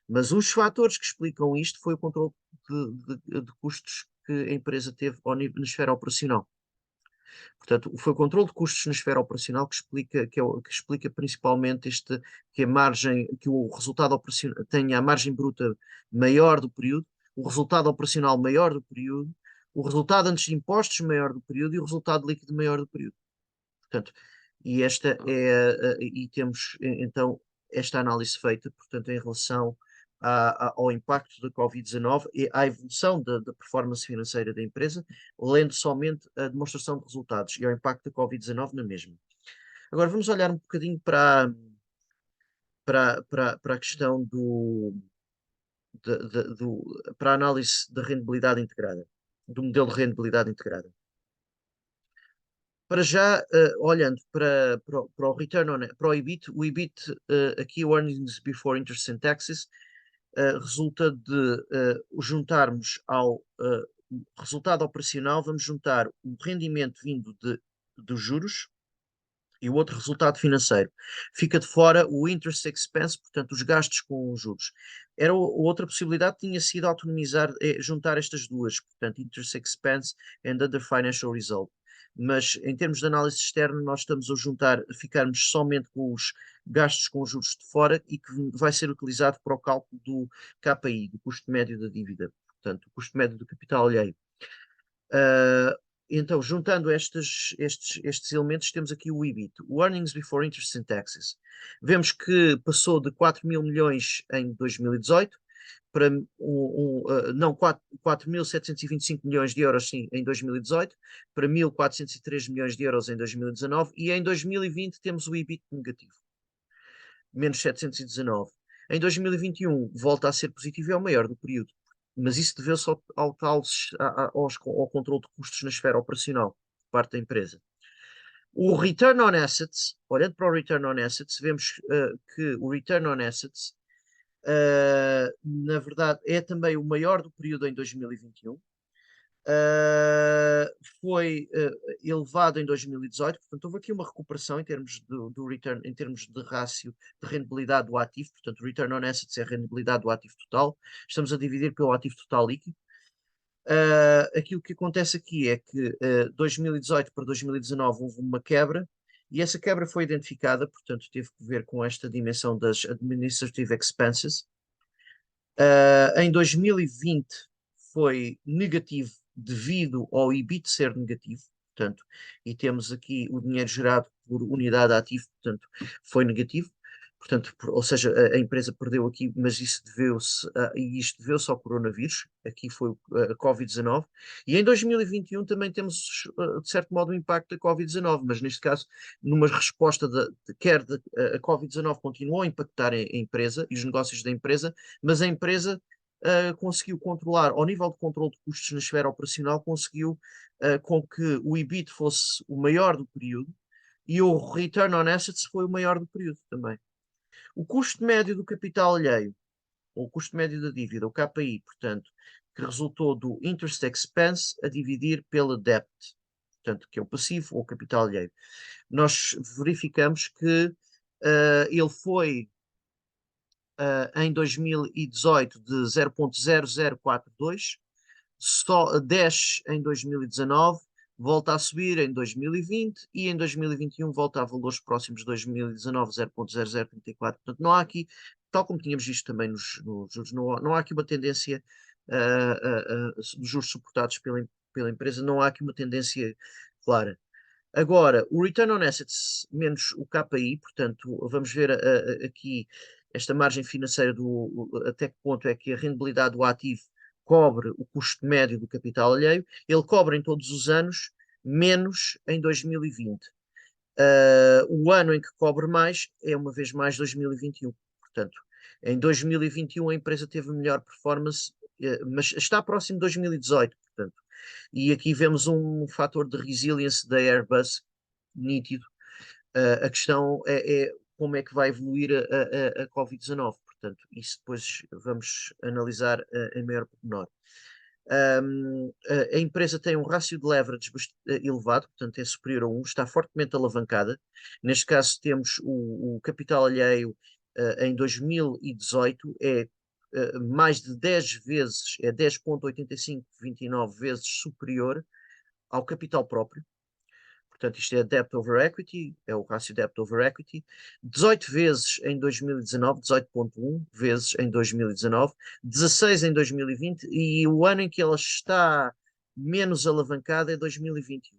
Mas os fatores que explicam isto foi o controle de custos que a empresa teve na esfera operacional. Portanto, foi o controle de custos na esfera operacional que explica principalmente que o resultado operacional tenha a margem bruta maior do período, o resultado operacional maior do período, o resultado antes de impostos maior do período e o resultado líquido maior do período. Portanto, e temos então esta análise feita, portanto, em relação ao impacto da Covid-19 e à evolução da performance financeira da empresa, lendo somente a demonstração de resultados e ao impacto da Covid-19 na mesma. Agora vamos olhar um bocadinho para a questão para a análise da rendibilidade integrada, do modelo de rendibilidade integrada. Para já, olhando para o return para o EBIT, aqui o Earnings Before Interest and Taxes, resulta de juntarmos ao resultado operacional, vamos juntar o rendimento vindo dos juros E o outro resultado financeiro. Fica de fora o interest expense, portanto, os gastos com os juros. Outra possibilidade tinha sido autonomizar, juntar estas duas, portanto, interest expense and other financial result. Mas em termos de análise externa, nós estamos a juntar, a ficarmos somente com os gastos com os juros de fora e que vai ser utilizado para o cálculo do KPI, do custo médio da dívida, portanto, o custo médio do capital alheio. Uh, então, juntando estes elementos, temos aqui o EBIT, o Earnings Before Interest and Taxes. Vemos que passou de 4 mil milhões em 2018 para não, 4.725 milhões de euros sim, em 2018, para 1.403 milhões de euros em 2019, e em 2020 temos o EBIT negativo, menos 719. Em 2021 volta a ser positivo e é o maior do período, mas isso deveu-se ao controle de custos na esfera operacional por parte da empresa. O Return on Assets, olhando para o Return on Assets, vemos que o Return on Assets, na verdade, é também o maior do período em 2021. Foi elevado em 2018, portanto houve aqui uma recuperação em termos do return, em termos de rácio de rendibilidade do ativo, portanto o return on assets é a rendibilidade do ativo total, estamos a dividir pelo ativo total líquido. Aquilo que acontece aqui é que 2018 para 2019 houve uma quebra, e essa quebra foi identificada, portanto teve que ver com esta dimensão das administrative expenses. Em 2020 foi negativo devido ao EBIT ser negativo, portanto, e temos aqui o dinheiro gerado por unidade ativa, portanto, foi negativo, portanto, ou seja, a empresa perdeu aqui, mas isso deveu-se, e isto deveu-se ao coronavírus, aqui foi a Covid-19, e em 2021 também temos, de certo modo, o impacto da Covid-19, mas neste caso, numa resposta quer a Covid-19 continuou a impactar a empresa e os negócios da empresa, mas a empresa conseguiu controlar, ao nível de controle de custos na esfera operacional, conseguiu com que o EBIT fosse o maior do período e o Return on Assets foi o maior do período também. O custo médio do capital alheio, ou o custo médio da dívida, o KPI, portanto, que resultou do interest expense a dividir pela debt, portanto, que é o passivo ou o capital alheio. Nós verificamos que ele foi em 2018 de 0.0042, só desce em 2019, volta a subir em 2020 e em 2021 volta a valores próximos de 2019, 0.0034. Portanto, não há aqui, tal como tínhamos visto também nos juros, não há aqui uma tendência dos juros suportados pela empresa, não há aqui uma tendência clara. Agora, o Return on Assets menos o KPI, portanto, vamos ver aqui esta margem financeira até que ponto é que a rendibilidade do ativo cobre o custo médio do capital alheio. Ele cobre em todos os anos, menos em 2020. O ano em que cobre mais é, uma vez mais, 2021. Portanto, em 2021 a empresa teve melhor performance, mas está próximo de 2018, portanto. E aqui vemos um fator de resilience da Airbus nítido. A questão é como é que vai evoluir a Covid-19. Portanto, isso depois vamos analisar em maior pormenor. A empresa tem um rácio de leverage elevado, portanto é superior a 1, está fortemente alavancada. Neste caso temos o capital alheio em 2018 é mais de 10 vezes, é 10,8529 vezes superior ao capital próprio. Portanto, isto é debt over equity, é o rácio debt over equity, 18 vezes em 2019, 18,1 vezes em 2019, 16 em 2020 e o ano em que ela está menos alavancada é 2021,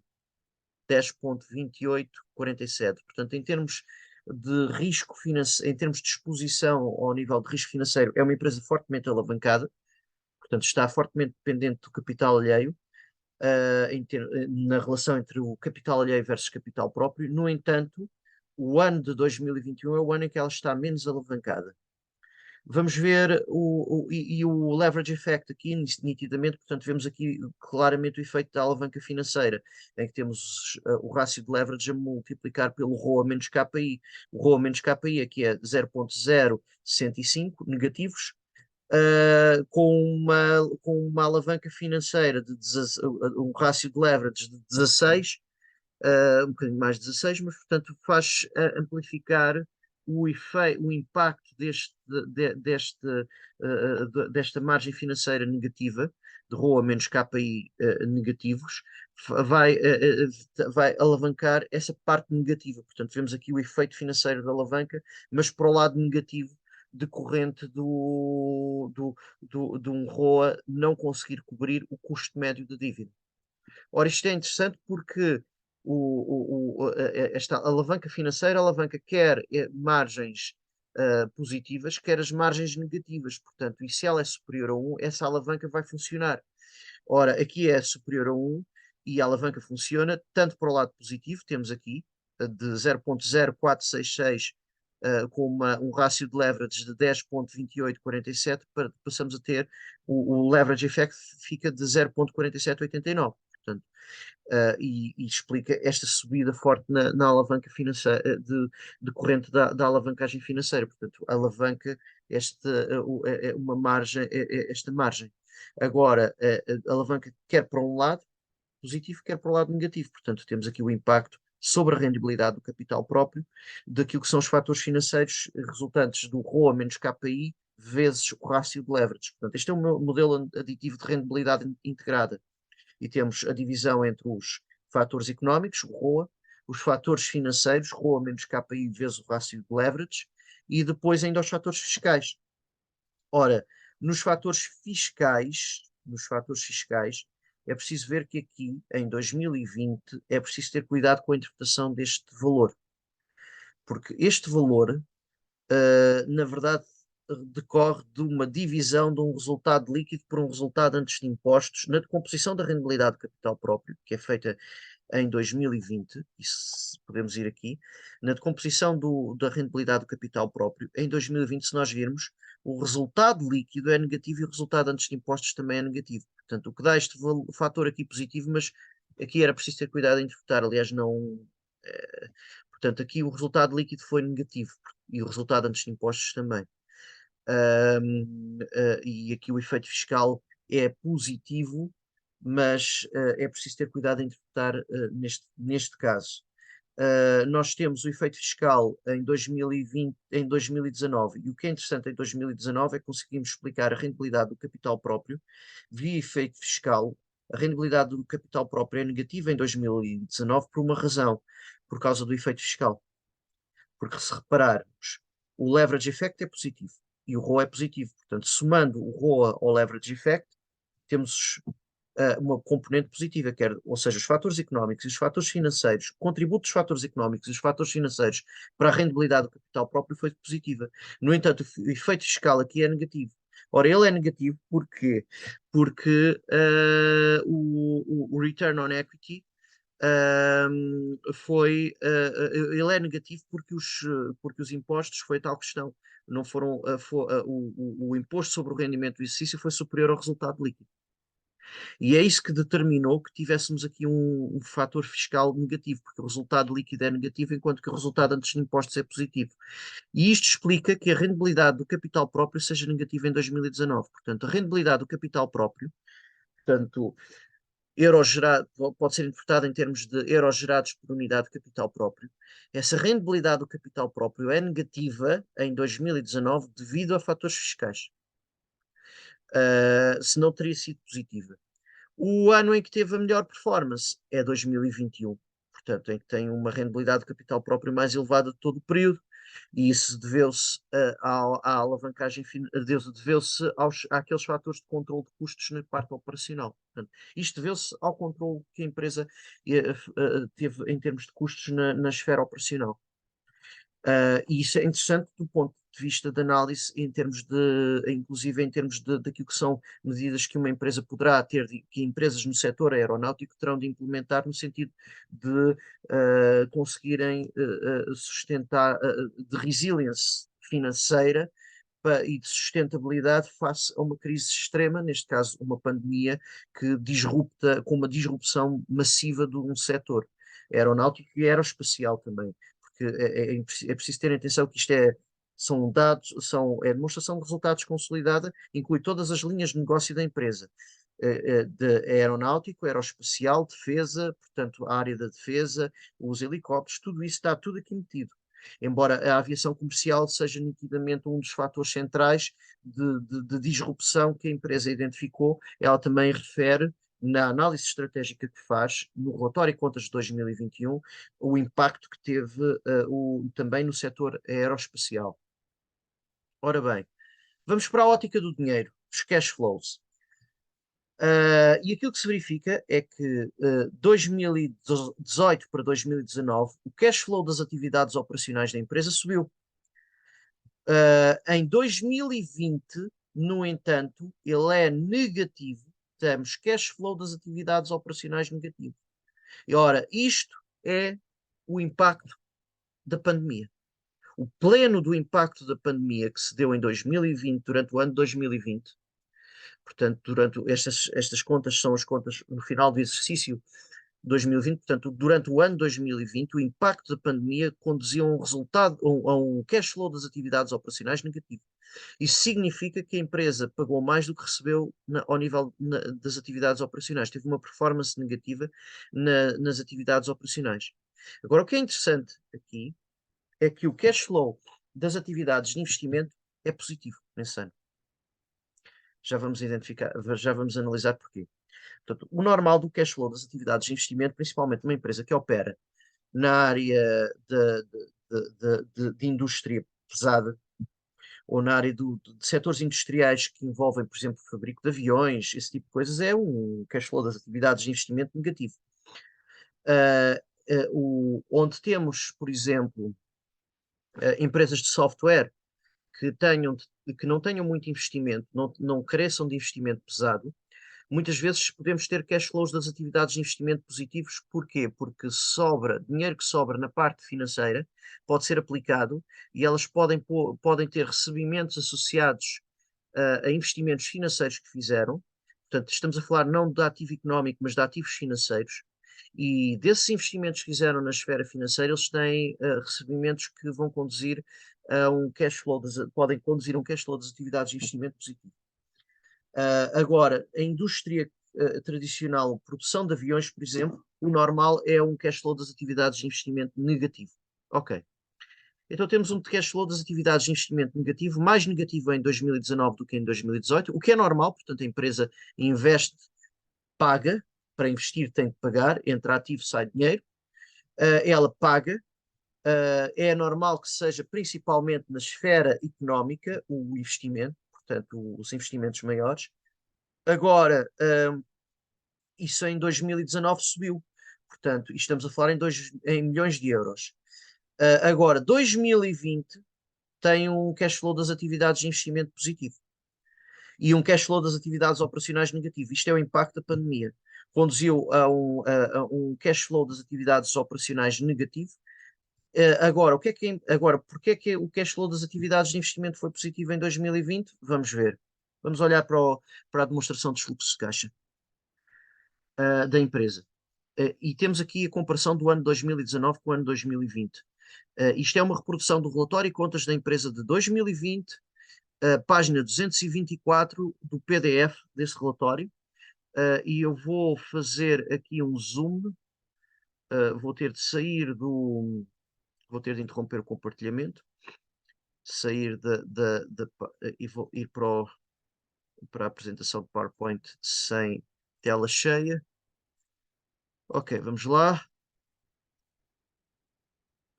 10,2847. Portanto, em termos de risco financeiro, em termos de exposição ao nível de risco financeiro, é uma empresa fortemente alavancada, portanto, está fortemente dependente do capital alheio na relação entre o capital alheio versus capital próprio. No entanto, o ano de 2021 é o ano em que ela está menos alavancada. Vamos ver o leverage effect aqui, nitidamente, portanto, vemos aqui claramente o efeito da alavanca financeira, em que temos o rácio de leverage a multiplicar pelo ROA menos KPI. O ROA menos KPI aqui é 0.065 negativos, com uma alavanca financeira um rácio de leverage de 16, um bocadinho mais de 16, mas portanto faz amplificar o impacto desta margem financeira negativa, de ROA menos KPI negativos, vai alavancar essa parte negativa. Portanto, vemos aqui o efeito financeiro da alavanca, mas para o lado negativo decorrente de um ROA não conseguir cobrir o custo médio da dívida. Ora, isto é interessante porque esta alavanca financeira alavanca quer margens positivas, quer as margens negativas. Portanto, e se ela é superior a 1, essa alavanca vai funcionar. Ora, aqui é superior a 1 e a alavanca funciona tanto para o lado positivo, temos aqui de 0.0466 com um rácio de leverage de 10.2847, passamos a ter o leverage effect fica de 0.4789. Portanto, e explica esta subida forte na alavanca financeira, decorrente da alavancagem financeira. Portanto, alavanca uma margem, esta margem. Agora, a alavanca quer para um lado positivo, quer para o lado negativo. Portanto, temos aqui o impacto sobre a rendibilidade do capital próprio, daquilo que são os fatores financeiros resultantes do ROA menos KPI vezes o rácio de leverage. Portanto, este é o modelo aditivo de rendibilidade integrada. E temos a divisão entre os fatores económicos, o ROA, os fatores financeiros, ROA menos KPI vezes o rácio de leverage, e depois ainda os fatores fiscais. Ora, nos fatores fiscais, é preciso ver que aqui, em 2020, é preciso ter cuidado com a interpretação deste valor, porque este valor, na verdade, decorre de uma divisão de um resultado líquido por um resultado antes de impostos na decomposição da rendibilidade do capital próprio, que é feita em 2020, isso podemos ir aqui, na decomposição da rentabilidade do capital próprio, em 2020, se nós virmos, o resultado líquido é negativo e o resultado antes de impostos também é negativo. Portanto, o que dá este fator aqui positivo, mas aqui era preciso ter cuidado em interpretar, aliás, não. Portanto, aqui o resultado líquido foi negativo e o resultado antes de impostos também. E aqui o efeito fiscal é positivo, mas é preciso ter cuidado em interpretar neste caso. Nós temos o efeito fiscal em 2020, em 2019, e o que é interessante em 2019 é que conseguimos explicar a rentabilidade do capital próprio via efeito fiscal. A rentabilidade do capital próprio é negativa em 2019 por uma razão, por causa do efeito fiscal. Porque se repararmos, o leverage effect é positivo e o ROA é positivo. Portanto, somando o ROA ao leverage effect, temos uma componente positiva, ou seja, os fatores económicos e os fatores financeiros, o contributo dos fatores económicos e os fatores financeiros para a rendibilidade do capital próprio foi positiva. No entanto, o efeito fiscal aqui é negativo. Ora, ele é negativo porque o return on equity ele é negativo porque os impostos, foi tal questão, não foram, o imposto sobre o rendimento do exercício foi superior ao resultado líquido. E é isso que determinou que tivéssemos aqui um fator fiscal negativo, porque o resultado líquido é negativo, enquanto que o resultado antes de impostos é positivo. E isto explica que a rendibilidade do capital próprio seja negativa em 2019. Portanto, a rendibilidade do capital próprio, portanto, euros gerado, pode ser interpretada em termos de euros gerados por unidade de capital próprio. Essa rendibilidade do capital próprio é negativa em 2019 devido a fatores fiscais. Se não teria sido positiva. O ano em que teve a melhor performance é 2021, portanto, em que tem uma rendibilidade de capital próprio mais elevada de todo o período, e isso deveu-se à alavancagem, deveu-se àqueles fatores de controle de custos na parte operacional. Portanto, isto deveu-se ao controle que a empresa teve em termos de custos na esfera operacional. E isso é interessante do ponto de vista de análise, inclusive em termos daquilo que são medidas que uma empresa poderá ter, que empresas no setor aeronáutico terão de implementar no sentido de conseguirem sustentar, de resilience financeira e de sustentabilidade face a uma crise extrema, neste caso uma pandemia que com uma disrupção massiva de um setor aeronáutico e aeroespacial também, porque é preciso ter atenção que isto são dados, é demonstração de resultados consolidada, inclui todas as linhas de negócio da empresa. de aeronáutico, aeroespacial, defesa, portanto, a área da defesa, os helicópteros, tudo isso está tudo aqui metido. Embora a aviação comercial seja nitidamente um dos fatores centrais de disrupção que a empresa identificou, ela também refere na análise estratégica que faz, no relatório de contas de 2021, o impacto que teve também no setor aeroespacial. Ora bem, vamos para a ótica do dinheiro, os cash flows. E aquilo que se verifica é que 2018 para 2019 o cash flow das atividades operacionais da empresa subiu. Em 2020, no entanto, ele é negativo. Temos cash flow das atividades operacionais negativo. E ora, isto é o impacto da pandemia. O pleno do impacto da pandemia que se deu em 2020, durante o ano de 2020. Portanto, durante estas contas são as contas no final do exercício 2020, portanto, durante o ano 2020, o impacto da pandemia conduziu a um resultado, a um cash flow das atividades operacionais negativo. Isso significa que a empresa pagou mais do que recebeu ao nível das atividades operacionais, teve uma performance negativa nas atividades operacionais. Agora, o que é interessante aqui é que o cash flow das atividades de investimento é positivo nesse ano. Já vamos identificar, já vamos analisar porquê. Portanto, o normal do cash flow das atividades de investimento, principalmente uma empresa que opera na área de indústria pesada ou na área de setores industriais que envolvem, por exemplo, o fabrico de aviões, esse tipo de coisas, é um cash flow das atividades de investimento negativo. Onde temos, por exemplo, empresas de software que não tenham muito investimento, não careçam de investimento pesado, muitas vezes podemos ter cash flows das atividades de investimento positivos. Porquê? Porque dinheiro que sobra na parte financeira pode ser aplicado e elas podem ter recebimentos associados a investimentos financeiros que fizeram. Portanto, estamos a falar não de ativo económico, mas de ativos financeiros. E desses investimentos que fizeram na esfera financeira, eles têm recebimentos que vão conduzir a um cash flow, podem conduzir a um cash flow das atividades de investimento positivo. Agora, a indústria tradicional, produção de aviões, por exemplo, o normal é um cash flow das atividades de investimento negativo. Ok. Então temos um cash flow das atividades de investimento negativo, mais negativo em 2019 do que em 2018, o que é normal, portanto a empresa investe, paga, para investir tem de pagar, entra ativo, sai dinheiro, ela paga, é normal que seja principalmente na esfera económica o investimento, portanto os investimentos maiores. Agora, isso em 2019 subiu, portanto, e estamos a falar em milhões de euros. Agora, 2020 tem um cash flow das atividades de investimento positivo e um cash flow das atividades operacionais negativo. Isto é o impacto da pandemia. Conduziu a um cash flow das atividades operacionais negativo. Agora, porque é que o cash flow das atividades de investimento foi positivo em 2020? Vamos ver. Vamos olhar para a demonstração dos fluxos de caixa da empresa. E temos aqui a comparação do ano 2019 com o ano 2020. Isto é uma reprodução do relatório e contas da empresa de 2020, página 224 do PDF desse relatório. E eu vou fazer aqui um zoom. Vou ter de sair do. Vou ter de interromper o compartilhamento, sair e vou ir para a apresentação de PowerPoint sem tela cheia. Ok, vamos lá.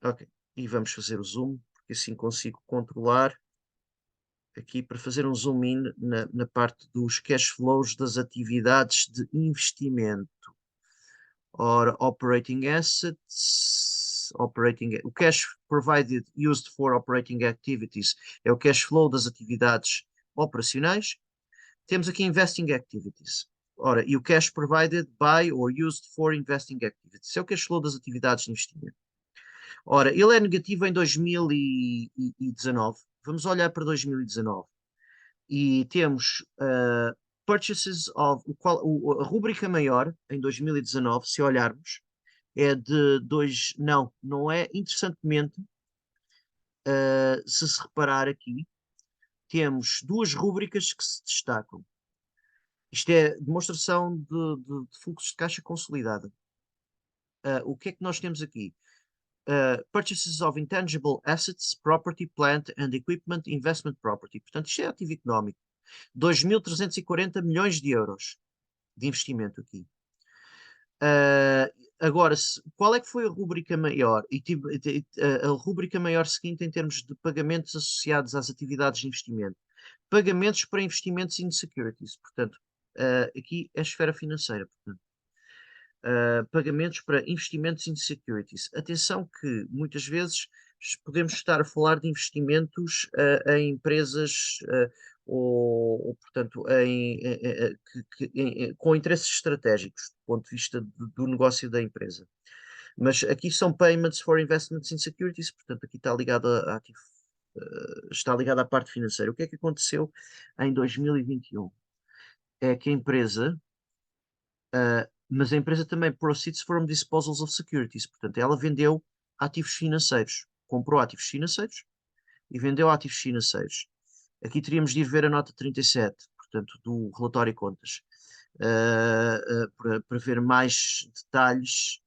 Ok, e vamos fazer o zoom, porque assim consigo controlar aqui para fazer um zoom in na parte dos cash flows das atividades de investimento. Ora, operating assets, o cash provided used for operating activities é o cash flow das atividades operacionais. Temos aqui investing activities. Ora, e o cash provided by or used for investing activities é o cash flow das atividades de investimento. Ora, ele é negativo em 2019. Vamos olhar para 2019. E temos purchases of. A rúbrica maior em 2019, se olharmos, é de 2. Não é. Interessantemente, se reparar aqui, temos duas rúbricas que se destacam. Isto é demonstração de fluxos de caixa consolidada. O que é que nós temos aqui? Purchases of intangible assets, property, plant and equipment, investment property. Portanto, isto é ativo económico. 2.340 milhões de euros de investimento aqui. Agora, qual é que foi a rúbrica maior? A rúbrica maior seguinte em termos de pagamentos associados às atividades de investimento. Pagamentos para investimentos in securities. Portanto, aqui é a esfera financeira. Portanto, pagamentos para investimentos in securities. Atenção que muitas vezes podemos estar a falar de investimentos em empresas portanto, com interesses estratégicos do ponto de vista do negócio da empresa. Mas aqui são payments for investments in securities, portanto, aqui está ligado está ligado à parte financeira. O que é que aconteceu em 2021? É que a empresa mas a empresa também proceeds from disposals of securities. Portanto, ela vendeu ativos financeiros, comprou ativos financeiros e vendeu ativos financeiros. Aqui teríamos de ir ver a nota 37, portanto, do relatório e contas, para ver mais detalhes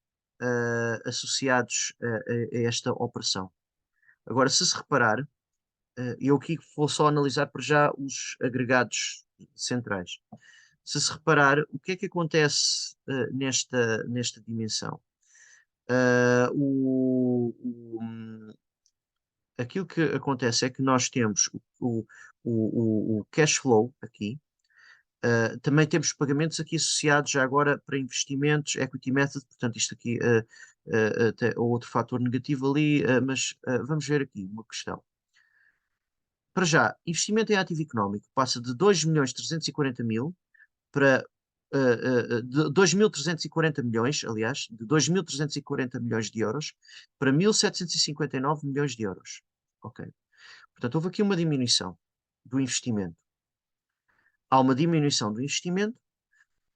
associados a esta operação. Agora, se reparar, eu aqui vou só analisar para já os agregados centrais. Se reparar, o que é que acontece nesta dimensão? Aquilo que acontece é que nós temos o cash flow aqui, também temos pagamentos aqui associados já agora para investimentos, equity method, portanto, isto aqui até outro fator negativo ali, mas vamos ver aqui uma questão. Para já, investimento em ativo económico passa de 2.340.000 para de 2.340 milhões, aliás, de 2.340 milhões de euros para 1.759 milhões de euros. Ok. Portanto, houve aqui uma diminuição do investimento. Há uma diminuição do investimento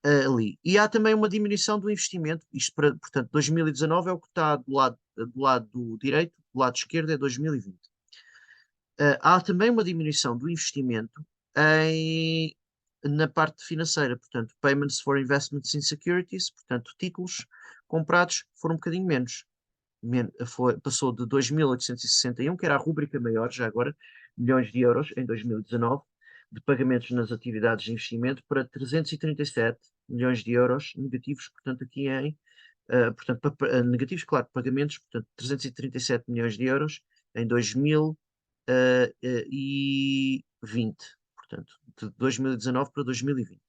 ali. E há também uma diminuição do investimento. Isto, portanto, 2019 é o que está do lado do direito, do lado esquerdo é 2020. Há também uma diminuição do investimento na parte financeira, portanto, payments for investments in securities, portanto, títulos comprados foram um bocadinho menos. Passou de 2.861, que era a rúbrica maior, já agora, milhões de euros em 2019, de pagamentos nas atividades de investimento, para 337 milhões de euros negativos, portanto, aqui portanto, negativos, claro, pagamentos, portanto, 337 milhões de euros em 2020, portanto, de 2019 para 2020.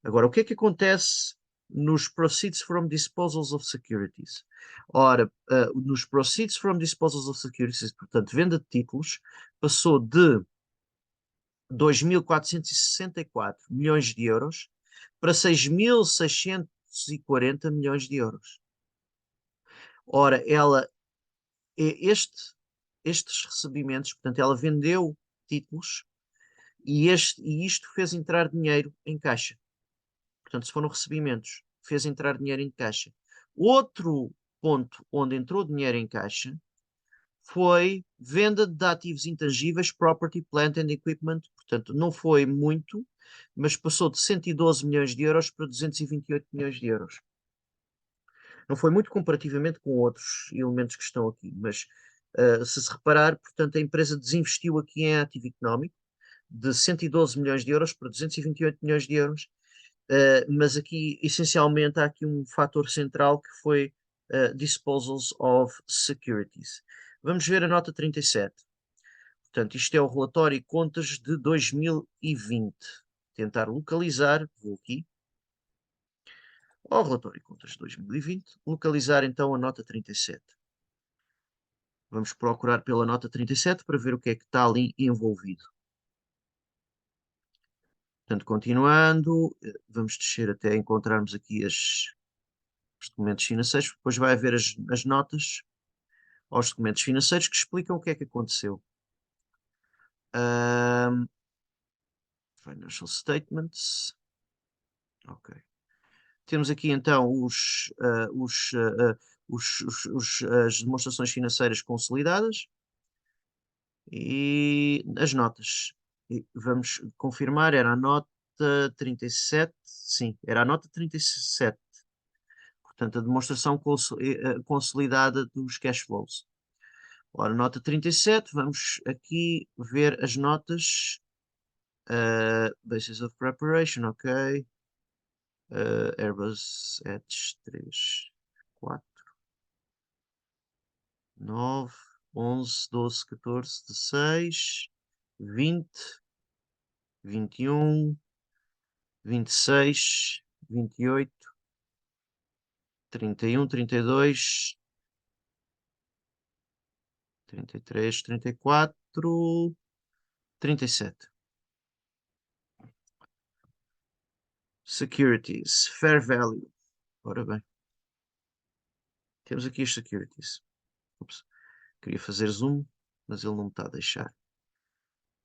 Agora, o que é que acontece nos proceeds from disposals of securities? Ora, nos proceeds from disposals of securities, portanto, venda de títulos, passou de 2.464 milhões de euros para 6.640 milhões de euros. Ora, estes recebimentos, portanto, ela vendeu títulos e isto fez entrar dinheiro em caixa. Portanto, se foram recebimentos, fez entrar dinheiro em caixa. Outro ponto onde entrou dinheiro em caixa foi venda de ativos intangíveis, property, plant and equipment. Portanto, não foi muito, mas passou de 112 milhões de euros para 228 milhões de euros. Não foi muito comparativamente com outros elementos que estão aqui, mas se reparar, portanto, a empresa desinvestiu aqui em ativo económico de 112 milhões de euros para 228 milhões de euros. Mas aqui, essencialmente, há aqui um fator central que foi disposals of securities. Vamos ver a nota 37. Portanto, isto é o relatório e contas de 2020. Tentar localizar, vou aqui, ao relatório e contas de 2020, localizar então a nota 37. Vamos procurar pela nota 37 para ver o que é que está ali envolvido. Portanto, continuando, vamos descer até encontrarmos aqui os documentos financeiros, depois vai haver as notas aos documentos financeiros que explicam o que é que aconteceu. Financial Statements. Ok. Temos aqui então as demonstrações financeiras consolidadas e as notas. E vamos confirmar, era a nota nota 37, sim, era a nota 37. Portanto, a demonstração consolidada dos cash flows. Ora, nota 37, vamos aqui ver as notas. Basis of preparation, ok. Airbus Edge 3, 4, 9, 11, 12, 14, 16, 20, 21, 26, 28, 31, 32, 33, 34, 37. Securities, fair value. Ora bem, temos aqui as securities. Ups, queria fazer zoom, mas ele não me está a deixar.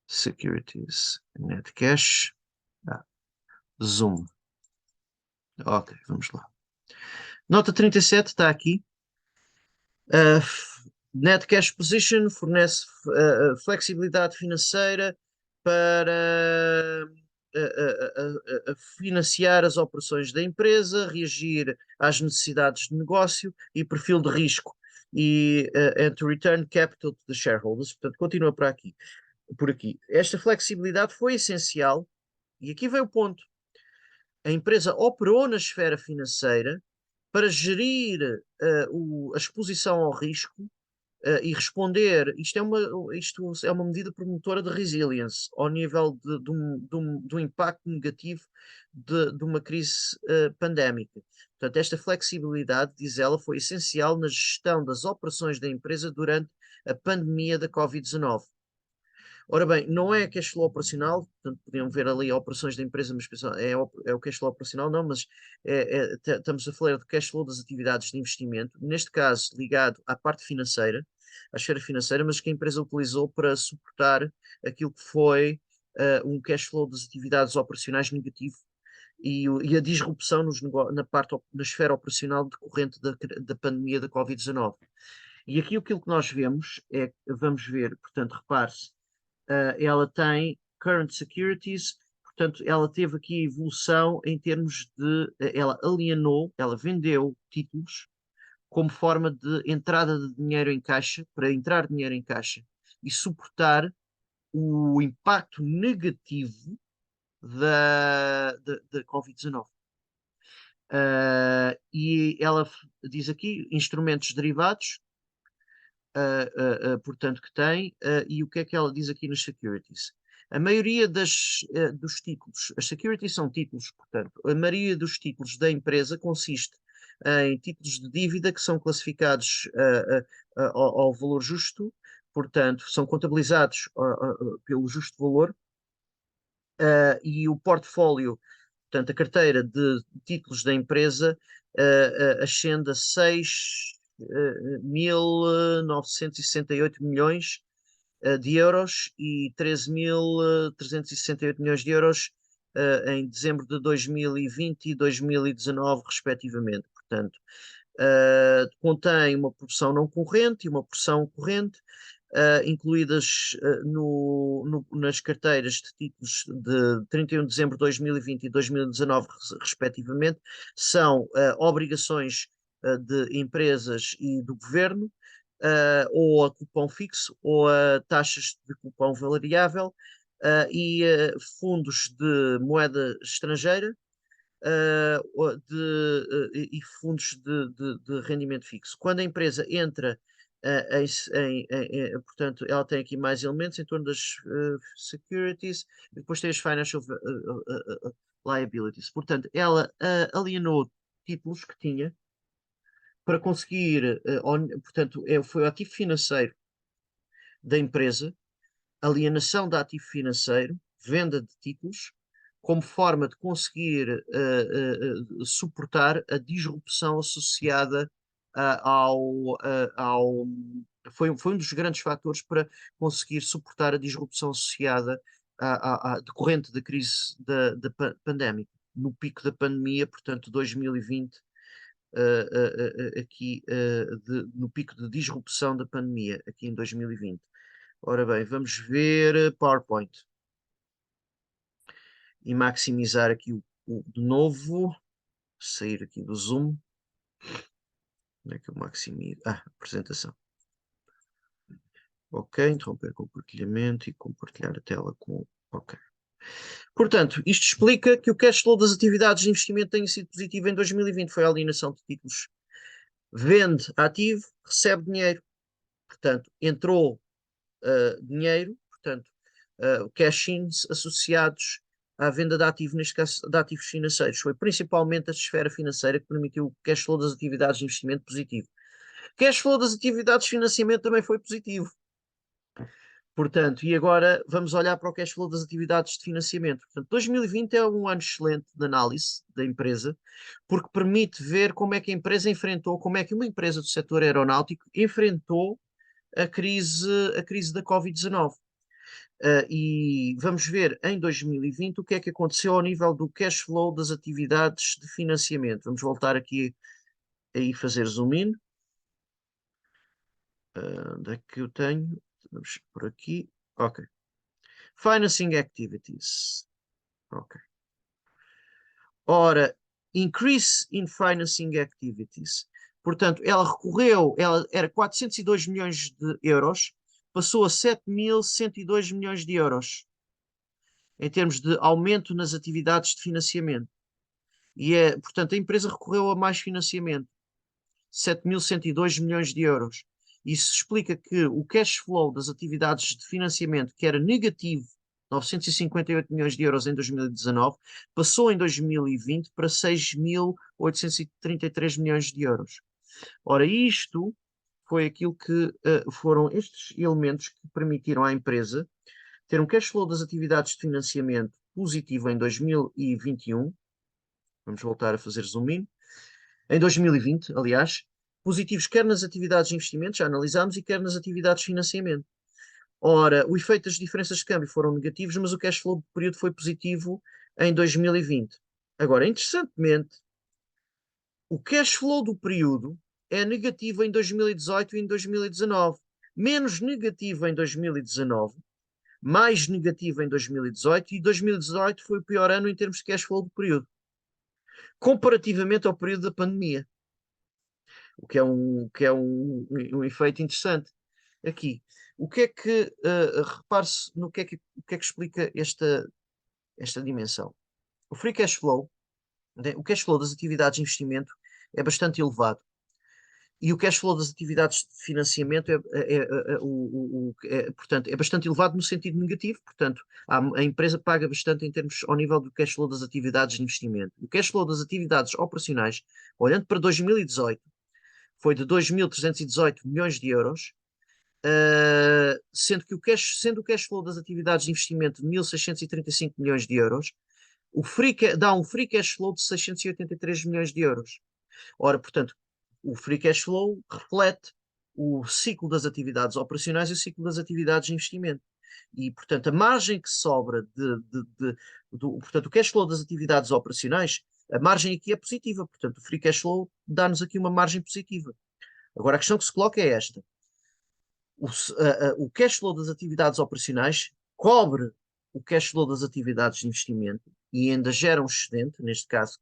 Securities, net cash, zoom. Ok, vamos lá. Nota 37 está aqui. Net cash position fornece flexibilidade financeira para financiar as operações da empresa, reagir às necessidades de negócio e perfil de risco and to return capital to the shareholders. Portanto, continua por aqui. Esta flexibilidade foi essencial e aqui vem o ponto. A empresa operou na esfera financeira para gerir a exposição ao risco e responder. Isto é uma medida promotora de resilience ao nível de um impacto negativo de uma crise pandémica. Portanto, esta flexibilidade, diz ela, foi essencial na gestão das operações da empresa durante a pandemia da Covid-19. Ora bem, não é cash flow operacional, portanto, podiam ver ali operações da empresa, mas é o cash flow operacional, não, mas estamos a falar de cash flow das atividades de investimento, neste caso ligado à parte financeira, à esfera financeira, mas que a empresa utilizou para suportar aquilo que foi um cash flow das atividades operacionais negativo e a disrupção na esfera operacional decorrente da pandemia da Covid-19. E aqui aquilo que nós vemos vamos ver, portanto, repare-se, ela tem current securities, portanto, ela teve aqui evolução em termos de, ela vendeu títulos como forma de entrada de dinheiro em caixa, para entrar dinheiro em caixa e suportar o impacto negativo da Covid-19. E ela diz aqui instrumentos derivados, portanto, que tem, e o que é que ela diz aqui nas securities? A maioria dos títulos, as securities são títulos, portanto, a maioria dos títulos da empresa consiste em títulos de dívida que são classificados ao valor justo, portanto, são contabilizados pelo justo valor, e o portfólio, portanto, a carteira de títulos da empresa ascende a 6.968 milhões de euros e 13.368 milhões de euros em dezembro de 2020 e 2019, respectivamente. Portanto, contém uma porção não corrente e uma porção corrente, incluídas nas carteiras de títulos de 31 de dezembro de 2020 e 2019, respectivamente, são obrigações de empresas e do governo, ou a cupom fixo, ou a taxas de cupom variável, e fundos de moeda estrangeira, e fundos de rendimento fixo. Quando a empresa entra portanto, ela tem aqui mais elementos em torno das securities, e depois tem as financial liabilities. Portanto, ela alienou títulos que tinha para conseguir, portanto, foi o ativo financeiro da empresa, alienação de ativo financeiro, venda de títulos, como forma de conseguir suportar a disrupção associada ao. Foi um dos grandes fatores para conseguir suportar a disrupção associada decorrente da crise pandémica. No pico da pandemia, portanto, 2020, aqui no pico de disrupção da pandemia, aqui em 2020. Ora bem, vamos ver PowerPoint. e maximizar aqui de novo, sair aqui do Zoom. Onde é que eu maximizo? Apresentação. Ok, interromper compartilhamento e compartilhar a tela com... Ok. Portanto, isto explica que o cash flow das atividades de investimento tenha sido positivo em 2020. Foi a alienação de títulos. Vende ativo, recebe dinheiro. Portanto, entrou dinheiro, portanto, cash-ins associados à venda de ativos, neste caso de ativos financeiros. Foi principalmente a esfera financeira que permitiu o cash flow das atividades de investimento positivo. Cash flow das atividades de financiamento também foi positivo. Portanto, e agora vamos olhar para o cash flow das atividades de financiamento. Portanto, 2020 é um ano excelente de análise da empresa, porque permite ver como é que a empresa enfrentou, como é que uma empresa do setor aeronáutico enfrentou a crise da Covid-19. E vamos ver em 2020 o que é que aconteceu ao nível do cash flow das atividades de financiamento. Vamos voltar aqui e fazer zoom in. Onde é que eu tenho? Vamos por aqui. Ok. Financing activities. Ok. Ora, increase in financing activities. Portanto, ela era 402 milhões de euros, passou a 7.102 milhões de euros em termos de aumento nas atividades de financiamento. Portanto, a empresa recorreu a mais financiamento, 7.102 milhões de euros. Isso explica que o cash flow das atividades de financiamento, que era negativo, 958 milhões de euros em 2019, passou em 2020 para 6.833 milhões de euros. Ora, isto foi aquilo que foram estes elementos que permitiram à empresa ter um cash flow das atividades de financiamento positivo em 2021. Vamos voltar a fazer zoom in. Em 2020, aliás, positivos quer nas atividades de investimento, já analisámos, e quer nas atividades de financiamento. Ora, o efeito das diferenças de câmbio foram negativos, mas o cash flow do período foi positivo em 2020. Agora, interessantemente, o cash flow do período é negativo em 2018 e em 2019, menos negativo em 2019, mais negativo em 2018, e 2018 foi o pior ano em termos de cash flow do período, comparativamente ao período da pandemia, o que é um efeito interessante aqui. O que é que, repare-se no o que é que explica esta dimensão. O free cash flow, né, o cash flow das atividades de investimento é bastante elevado. E o cash flow das atividades de financiamento portanto, é bastante elevado no sentido negativo. Portanto, a empresa paga bastante em termos ao nível do cash flow das atividades de investimento. O cash flow das atividades operacionais, olhando para 2018, foi de 2.318 milhões de euros, sendo o cash flow das atividades de investimento de 1.635 milhões de euros, dá um free cash flow de 683 milhões de euros. Ora, portanto, o free cash flow reflete o ciclo das atividades operacionais e o ciclo das atividades de investimento. E, portanto, a margem que sobra portanto, o cash flow das atividades operacionais, a margem aqui é positiva. Portanto, o free cash flow dá-nos aqui uma margem positiva. Agora, a questão que se coloca é esta. O cash flow das atividades operacionais cobre o cash flow das atividades de investimento e ainda gera um excedente, neste caso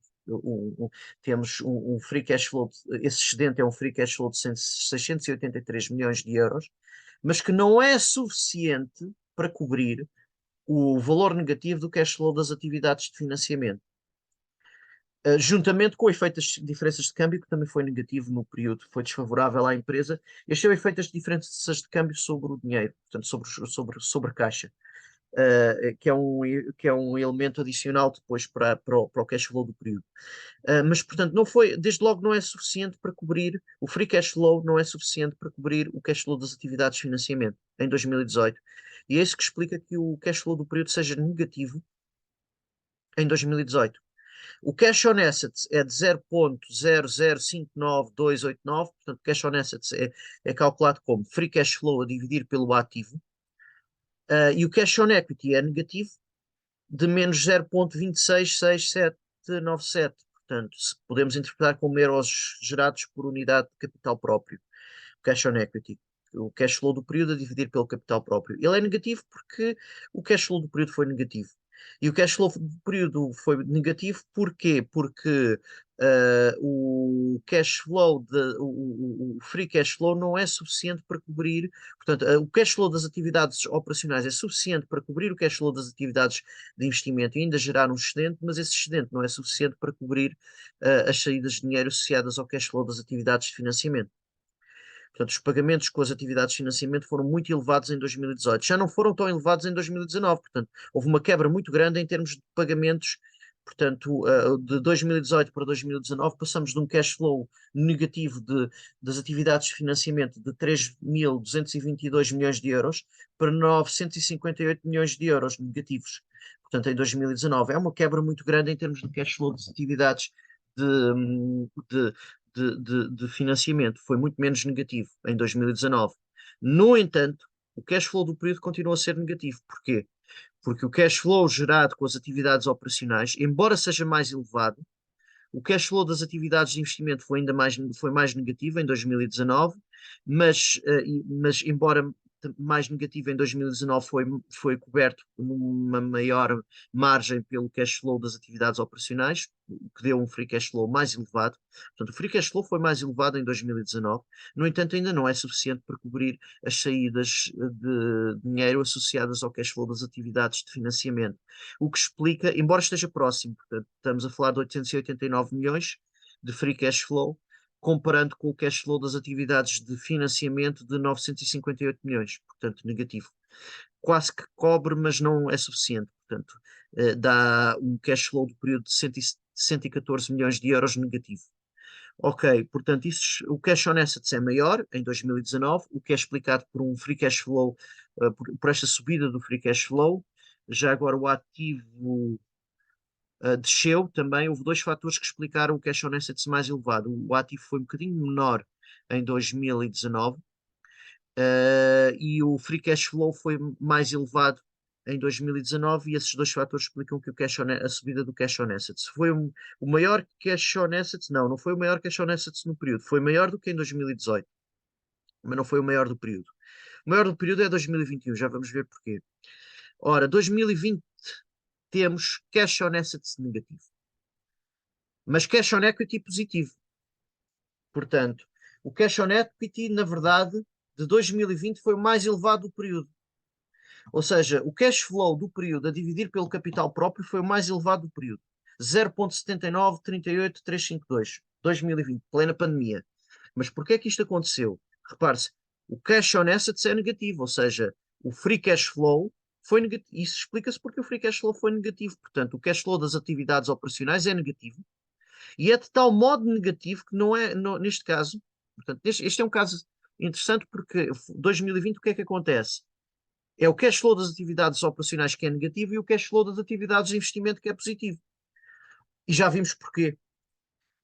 temos um free cash flow, esse excedente é um free cash flow de 683 milhões de euros, mas que não é suficiente para cobrir o valor negativo do cash flow das atividades de financiamento. Juntamente com o efeito das diferenças de câmbio, que também foi negativo no período, foi desfavorável à empresa. Este é o efeito das diferenças de câmbio sobre o dinheiro, portanto, sobre a caixa, que é um elemento adicional depois para o cash flow do período. Mas, portanto, desde logo não é suficiente para cobrir, o free cash flow não é suficiente para cobrir o cash flow das atividades de financiamento em 2018. E é isso que explica que o cash flow do período seja negativo em 2018. O cash on assets é de 0.0059289, portanto, cash on assets é calculado como free cash flow a dividir pelo ativo, e o cash on equity é negativo, de menos 0.266797. Portanto, podemos interpretar como euros gerados por unidade de capital próprio, o cash on equity. O cash flow do período a dividir pelo capital próprio. Ele é negativo porque o cash flow do período foi negativo. E o cash flow do período foi negativo, porquê? Porque o cash flow, o free cash flow não é suficiente para cobrir, portanto, o cash flow das atividades operacionais é suficiente para cobrir o cash flow das atividades de investimento e ainda gerar um excedente, mas esse excedente não é suficiente para cobrir as saídas de dinheiro associadas ao cash flow das atividades de financiamento. Portanto, os pagamentos com as atividades de financiamento foram muito elevados em 2018. Já não foram tão elevados em 2019. Portanto, houve uma quebra muito grande em termos de pagamentos. Portanto, de 2018 para 2019, passamos de um cash flow negativo das atividades de financiamento de 3.222 milhões de euros para 958 milhões de euros negativos. Portanto, em 2019. É uma quebra muito grande em termos de cash flow das atividades de, de financiamento, foi muito menos negativo em 2019. No entanto, o cash flow do período continua a ser negativo. Porquê? Porque o cash flow gerado com as atividades operacionais, embora seja mais elevado, o cash flow das atividades de investimento foi mais negativo em 2019, mas embora mais negativo em 2019 foi coberto numa maior margem pelo cash flow das atividades operacionais, o que deu um free cash flow mais elevado. Portanto, o free cash flow foi mais elevado em 2019, no entanto, ainda não é suficiente para cobrir as saídas de dinheiro associadas ao cash flow das atividades de financiamento. O que explica, embora esteja próximo, portanto, estamos a falar de 889 milhões de free cash flow, comparando com o cash flow das atividades de financiamento de 958 milhões, portanto, negativo. Quase que cobre, mas não é suficiente. Portanto, dá um cash flow do período de 114 milhões de euros negativo. Ok, portanto, o cash on assets é maior em 2019, o que é explicado por um free cash flow, por esta subida do free cash flow. Já agora o ativo desceu também. Houve dois fatores que explicaram o cash on assets mais elevado. O ativo foi um bocadinho menor em 2019, e o free cash flow foi mais elevado em 2019 e esses dois fatores explicam que a subida do cash on assets. O maior cash on assets? Não, não foi o maior cash on assets no período. Foi maior do que em 2018, mas não foi o maior do período. O maior do período é 2021, já vamos ver porquê. Ora, 2020 temos cash on assets negativo, mas cash on equity positivo. Portanto, o cash on equity, na verdade, de 2020 foi o mais elevado do período. Ou seja, o cash flow do período a dividir pelo capital próprio foi o mais elevado do período. 0,7938352, 2020, plena pandemia. Mas porquê é que isto aconteceu? Repare-se, o cash on assets é negativo, ou seja, o free cash flow foi negativo. Isso explica-se porque o free cash flow foi negativo. Portanto, o cash flow das atividades operacionais é negativo. E é de tal modo negativo que não é, neste caso, portanto, este é um caso interessante porque 2020 o que é que acontece? É o cash flow das atividades operacionais que é negativo e o cash flow das atividades de investimento que é positivo. E já vimos porquê.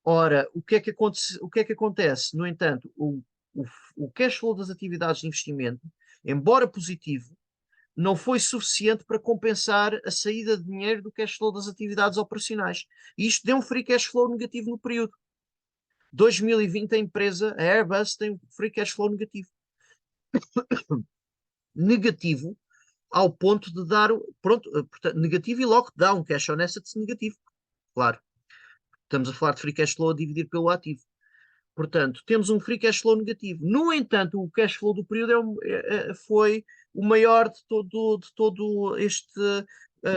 Ora, o que é que acontece? No entanto, o, o cash flow das atividades de investimento, embora positivo, não foi suficiente para compensar a saída de dinheiro do cash flow das atividades operacionais. E isto deu um free cash flow negativo no período. 2020 a empresa, a Airbus, tem um free cash flow negativo. Negativo ao ponto de dar, pronto, portanto, negativo e logo dá um cash on assets negativo. Claro, estamos a falar de free cash flow a dividir pelo ativo. Portanto, temos um free cash flow negativo. No entanto, o cash flow do período foi o maior de todo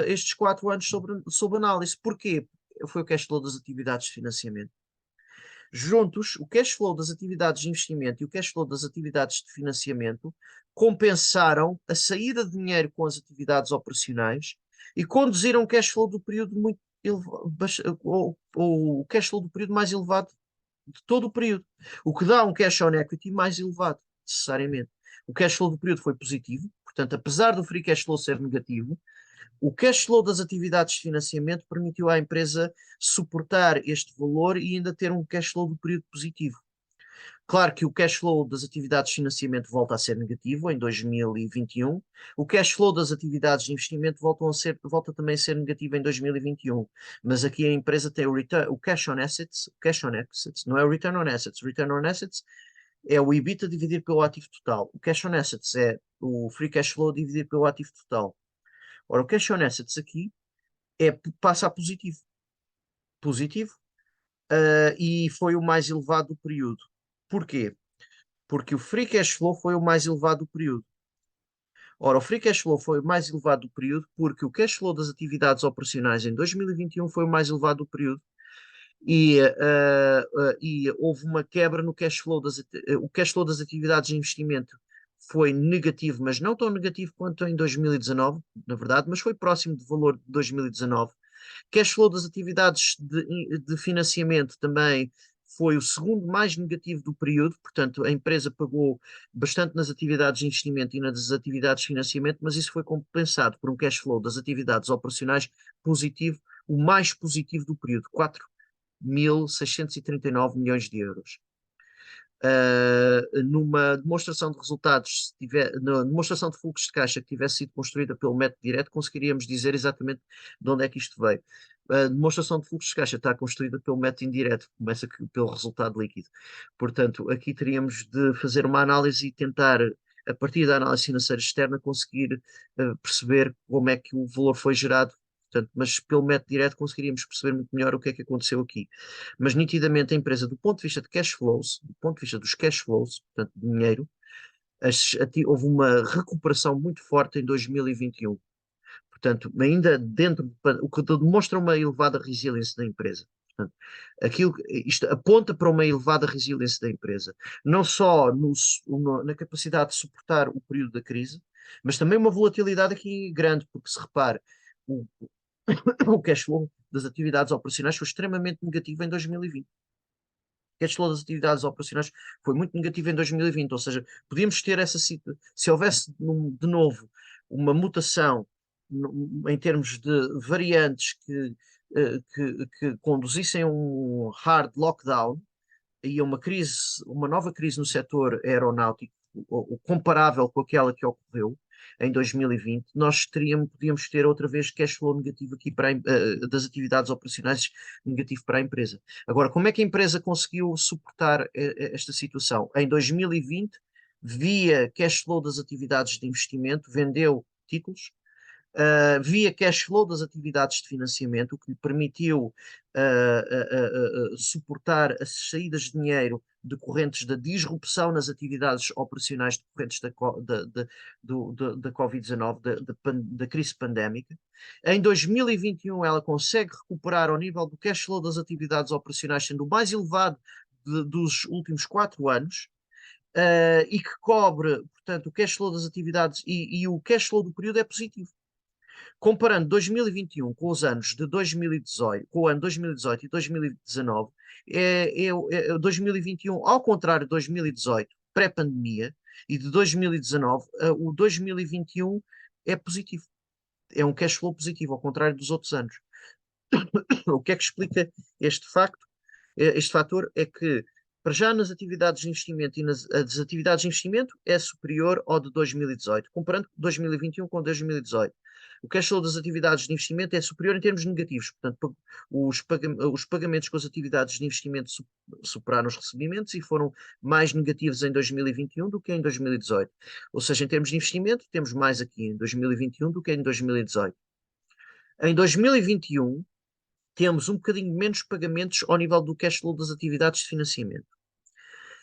estes 4 anos sob análise. Porquê? Foi o cash flow das atividades de financiamento. Juntos, o cash flow das atividades de investimento e o cash flow das atividades de financiamento compensaram a saída de dinheiro com as atividades operacionais e conduziram o cash flow do período muito elevado, o cash flow do período mais elevado de todo o período, o que dá um cash on equity mais elevado, necessariamente. O cash flow do período foi positivo, portanto, apesar do free cash flow ser negativo, o cash flow das atividades de financiamento permitiu à empresa suportar este valor e ainda ter um cash flow do período positivo. Claro que o cash flow das atividades de financiamento volta a ser negativo em 2021. O cash flow das atividades de investimento volta também a ser negativo em 2021. Mas aqui a empresa tem o cash on assets, não é o return on assets. O return on assets é o EBITDA dividido pelo ativo total. O cash on assets é o free cash flow dividido pelo ativo total. Ora, o cash on assets aqui passa a positivo. Positivo, e foi o mais elevado do período. Porquê? Porque o free cash flow foi o mais elevado do período. Ora, o free cash flow foi o mais elevado do período porque o cash flow das atividades operacionais em 2021 foi o mais elevado do período e houve uma quebra no cash flow o cash flow das atividades de investimento foi negativo, mas não tão negativo quanto em 2019, na verdade, mas foi próximo do valor de 2019. Cash flow das atividades de financiamento também foi o segundo mais negativo do período, portanto, a empresa pagou bastante nas atividades de investimento e nas atividades de financiamento, mas isso foi compensado por um cash flow das atividades operacionais positivo, o mais positivo do período, 4.639 milhões de euros. Numa demonstração de resultados, na demonstração de fluxo de caixa que tivesse sido construída pelo método direto, conseguiríamos dizer exatamente de onde é que isto veio. A demonstração de fluxo de caixa está construída pelo método indireto, começa pelo resultado líquido. Portanto, aqui teríamos de fazer uma análise e tentar, a partir da análise financeira externa, conseguir perceber como é que o valor foi gerado. Portanto, mas pelo método direto conseguiríamos perceber muito melhor o que é que aconteceu aqui. Mas nitidamente a empresa, do ponto de vista de cash flows, do ponto de vista dos cash flows, portanto, de dinheiro, houve uma recuperação muito forte em 2021. Portanto, ainda o que demonstra uma elevada resiliência da empresa. Portanto, isto aponta para uma elevada resiliência da empresa, não só na capacidade de suportar o período da crise, mas também uma volatilidade aqui grande, porque se repare, o, o cash flow das atividades operacionais foi extremamente negativo em 2020. O cash flow das atividades operacionais foi muito negativo em 2020, ou seja, podíamos ter se houvesse de novo uma mutação em termos de variantes que conduzissem a um hard lockdown e a uma nova crise no setor aeronáutico, o comparável com aquela que ocorreu em 2020, podíamos ter outra vez cash flow negativo aqui das atividades operacionais negativo para a empresa. Agora, como é que a empresa conseguiu suportar esta situação? Em 2020, via cash flow das atividades de investimento, vendeu títulos, via cash flow das atividades de financiamento, o que lhe permitiu suportar as saídas de dinheiro decorrentes da disrupção nas atividades operacionais decorrentes da Covid-19, da crise pandémica. Em 2021, ela consegue recuperar ao nível do cash flow das atividades operacionais, sendo o mais elevado dos últimos 4 anos. E que cobre, portanto, o cash flow das atividades e o cash flow do período é positivo. Comparando 2021 com os anos de 2018, com o ano 2018 e 2019, 2021, ao contrário de 2018, pré-pandemia, e de 2019, o 2021 é positivo. É um cash flow positivo, ao contrário dos outros anos. O que é que explica este facto? Este fator é que, para já nas atividades de investimento e nas atividades de investimento, é superior ao de 2018, comparando 2021 com 2018. O cash flow das atividades de investimento é superior em termos negativos, portanto, os pagamentos com as atividades de investimento superaram os recebimentos e foram mais negativos em 2021 do que em 2018. Ou seja, em termos de investimento, temos mais aqui em 2021 do que em 2018. Em 2021, temos um bocadinho menos pagamentos ao nível do cash flow das atividades de financiamento.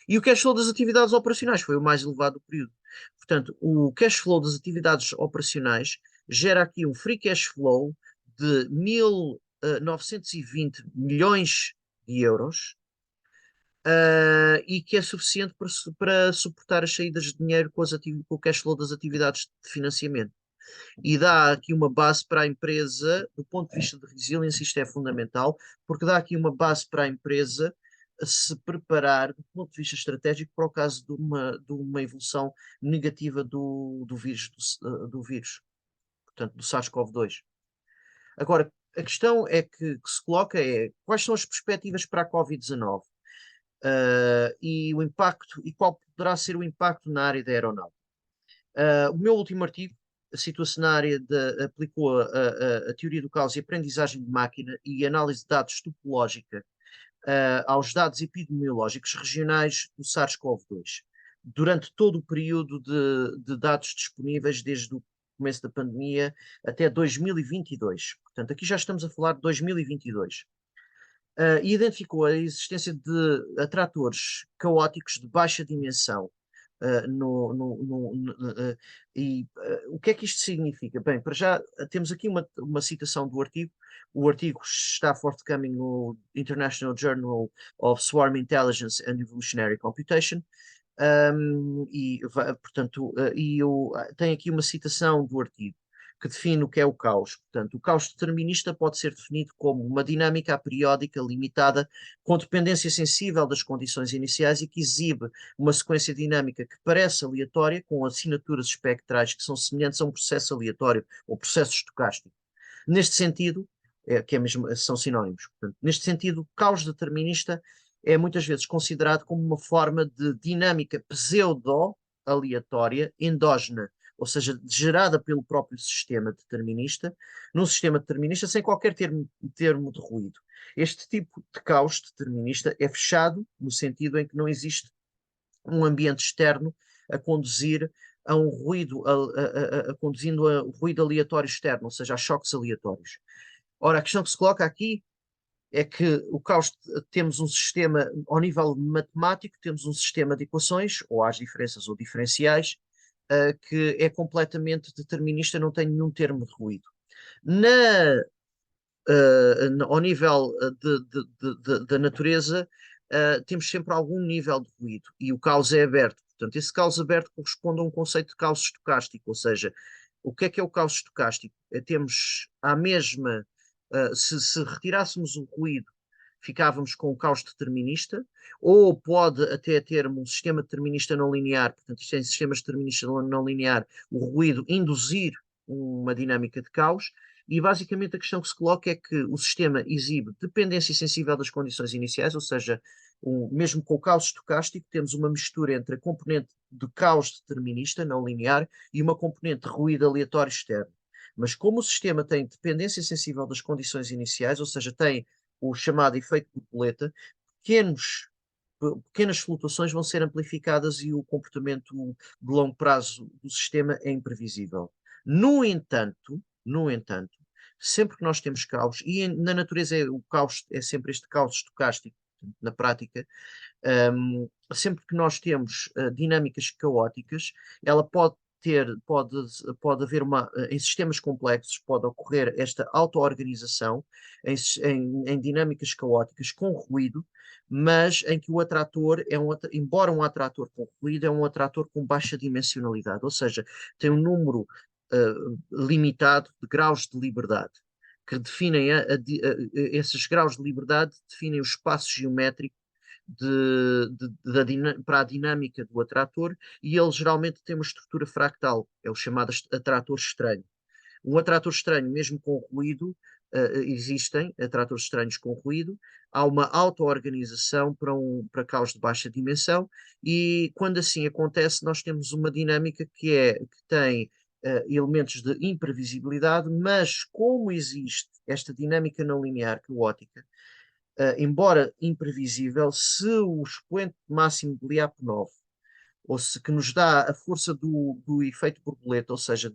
E o cash flow das atividades operacionais foi o mais elevado do período. Portanto, o cash flow das atividades operacionais gera aqui um free cash flow de 1.920 milhões de euros, e que é suficiente para suportar as saídas de dinheiro com o cash flow das atividades de financiamento. E dá aqui uma base para a empresa, do ponto de vista de resiliência, isto é fundamental, porque dá aqui uma base para a empresa se preparar, do ponto de vista estratégico, para o caso de uma evolução negativa do vírus, do vírus, portanto, do SARS-CoV-2. Agora, a questão que se coloca é quais são as perspectivas para a Covid-19, e o impacto, e qual poderá ser o impacto na área da aeronáutica. O meu último artigo situa-se na área aplicou a teoria do caos e aprendizagem de máquina e análise de dados topológica aos dados epidemiológicos regionais do SARS-CoV-2, durante todo o período de dados disponíveis desde começo da pandemia até 2022. Portanto, aqui já estamos a falar de 2022. E identificou a existência de atratores caóticos de baixa dimensão. O que é que isto significa? Bem, para já temos aqui uma citação do artigo. O artigo está forthcoming no International Journal of Swarm Intelligence and Evolutionary Computation. Portanto, tem aqui uma citação do artigo que define o que é o caos. Portanto, o caos determinista pode ser definido como uma dinâmica aperiódica limitada com dependência sensível das condições iniciais e que exibe uma sequência dinâmica que parece aleatória, com assinaturas espectrais que são semelhantes a um processo aleatório ou processo estocástico. Neste sentido, que é mesmo, são sinónimos. Portanto, neste sentido, o caos determinista é muitas vezes considerado como uma forma de dinâmica pseudo-aleatória endógena, ou seja, gerada pelo próprio sistema determinista, num sistema determinista sem qualquer termo de ruído. Este tipo de caos determinista é fechado no sentido em que não existe um ambiente externo a conduzir a um ruído, conduzindo a ruído aleatório externo, ou seja, a choques aleatórios. Ora, a questão que se coloca aqui é que o caos, temos um sistema, ao nível matemático, temos um sistema de equações, ou às diferenças ou diferenciais, que é completamente determinista, não tem nenhum termo de ruído. Ao nível da natureza, temos sempre algum nível de ruído, e o caos é aberto. Portanto, esse caos aberto corresponde a um conceito de caos estocástico, ou seja, o que é o caos estocástico? Temos a mesma, se retirássemos o ruído, ficávamos com o caos determinista, ou pode até ter um sistema determinista não linear, portanto, isto é, em sistemas deterministas não linear, o ruído induzir uma dinâmica de caos, e basicamente a questão que se coloca é que o sistema exibe dependência sensível das condições iniciais, ou seja, mesmo com o caos estocástico, temos uma mistura entre a componente de caos determinista, não linear, e uma componente de ruído aleatório externo. Mas como o sistema tem dependência sensível das condições iniciais, ou seja, tem o chamado efeito borboleta, pequenos, pequenas flutuações vão ser amplificadas e o comportamento de longo prazo do sistema é imprevisível. No entanto, sempre que nós temos caos, e na natureza o caos é sempre este caos estocástico, na prática, sempre que nós temos dinâmicas caóticas, ela pode haver em sistemas complexos, pode ocorrer esta auto-organização em dinâmicas caóticas com ruído, mas em que o atrator embora um atrator com ruído, é um atrator com baixa dimensionalidade, ou seja, tem um número limitado de graus de liberdade, que definem esses graus de liberdade definem o espaço geométrico para a dinâmica do atrator, e ele geralmente tem uma estrutura fractal, é o chamado atrator estranho. Um atrator estranho, mesmo com ruído, existem atratores estranhos com ruído, há uma auto-organização para caos de baixa dimensão, e quando assim acontece, nós temos uma dinâmica que tem elementos de imprevisibilidade, mas como existe esta dinâmica não linear caótica, embora imprevisível, se o expoente máximo de Lyapunov, ou se que nos dá a força do efeito borboleta, ou seja,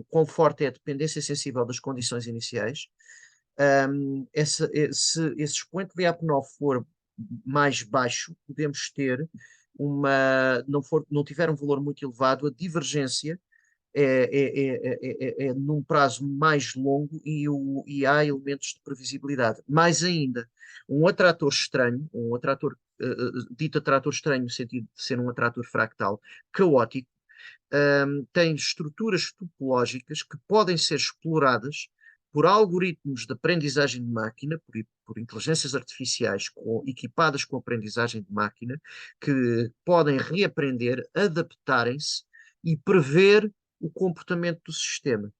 quão forte é a dependência sensível das condições iniciais, se esse expoente de Lyapunov for mais baixo, podemos ter não tiver um valor muito elevado, a divergência num prazo mais longo, e há elementos de previsibilidade. Mais ainda, um atrator estranho, dito atrator estranho no sentido de ser um atrator fractal, caótico, tem estruturas topológicas que podem ser exploradas por algoritmos de aprendizagem de máquina, por inteligências artificiais equipadas com aprendizagem de máquina, que podem reaprender, adaptarem-se e prever o comportamento do sistema.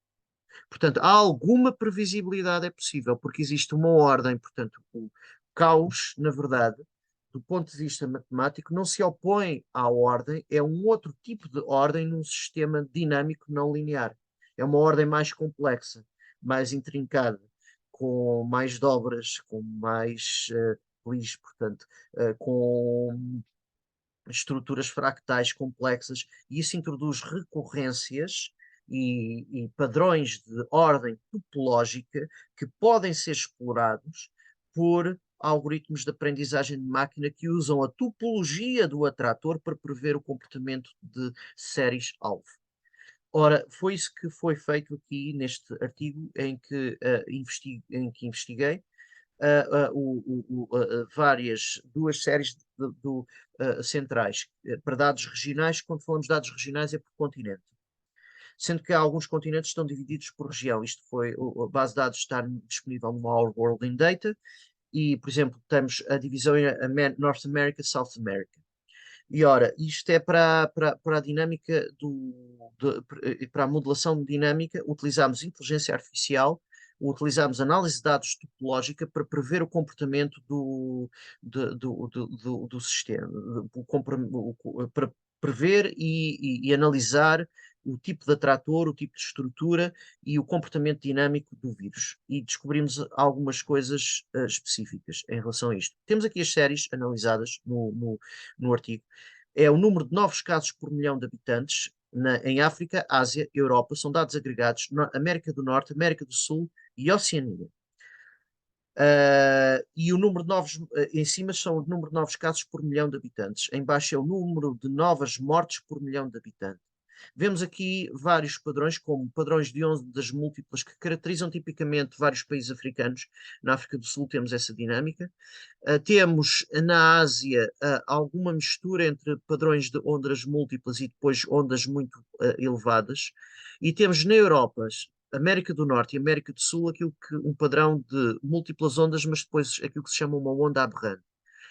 Portanto, há alguma previsibilidade, é possível, porque existe uma ordem. Portanto, o caos, na verdade, do ponto de vista matemático, não se opõe à ordem, é um outro tipo de ordem num sistema dinâmico não linear. É uma ordem mais complexa, mais intrincada, com mais dobras, com mais portanto, com estruturas fractais complexas, e isso introduz recorrências e padrões de ordem topológica que podem ser explorados por algoritmos de aprendizagem de máquina que usam a topologia do atrator para prever o comportamento de séries-alvo. Ora, foi isso que foi feito aqui neste artigo em que, investiguei várias, duas séries centrais para dados regionais. Quando falamos de dados regionais é por continente, sendo que alguns continentes estão divididos por região. Isto foi, a base de dados está disponível no Our World in Data e, por exemplo, temos a divisão em North America, South America. E ora, isto é para a dinâmica para a modelação dinâmica, utilizamos inteligência artificial, utilizamos análise de dados topológica para prever o comportamento do sistema, para prever e analisar o tipo de atrator, o tipo de estrutura e o comportamento dinâmico do vírus. E descobrimos algumas coisas específicas em relação a isto. Temos aqui as séries analisadas no artigo. É o número de novos casos por milhão de habitantes em África, Ásia, Europa. São dados agregados na América do Norte, América do Sul e Oceania. E o número de novos, em cima são o número de novos casos por milhão de habitantes. Em baixo é o número de novas mortes por milhão de habitantes. Vemos aqui vários padrões, como padrões de ondas múltiplas que caracterizam tipicamente vários países africanos. Na África do Sul temos essa dinâmica. Temos na Ásia alguma mistura entre padrões de ondas múltiplas e depois ondas muito elevadas. E temos na Europa, América do Norte e América do Sul, um padrão de múltiplas ondas, mas depois aquilo que se chama uma onda aberrante.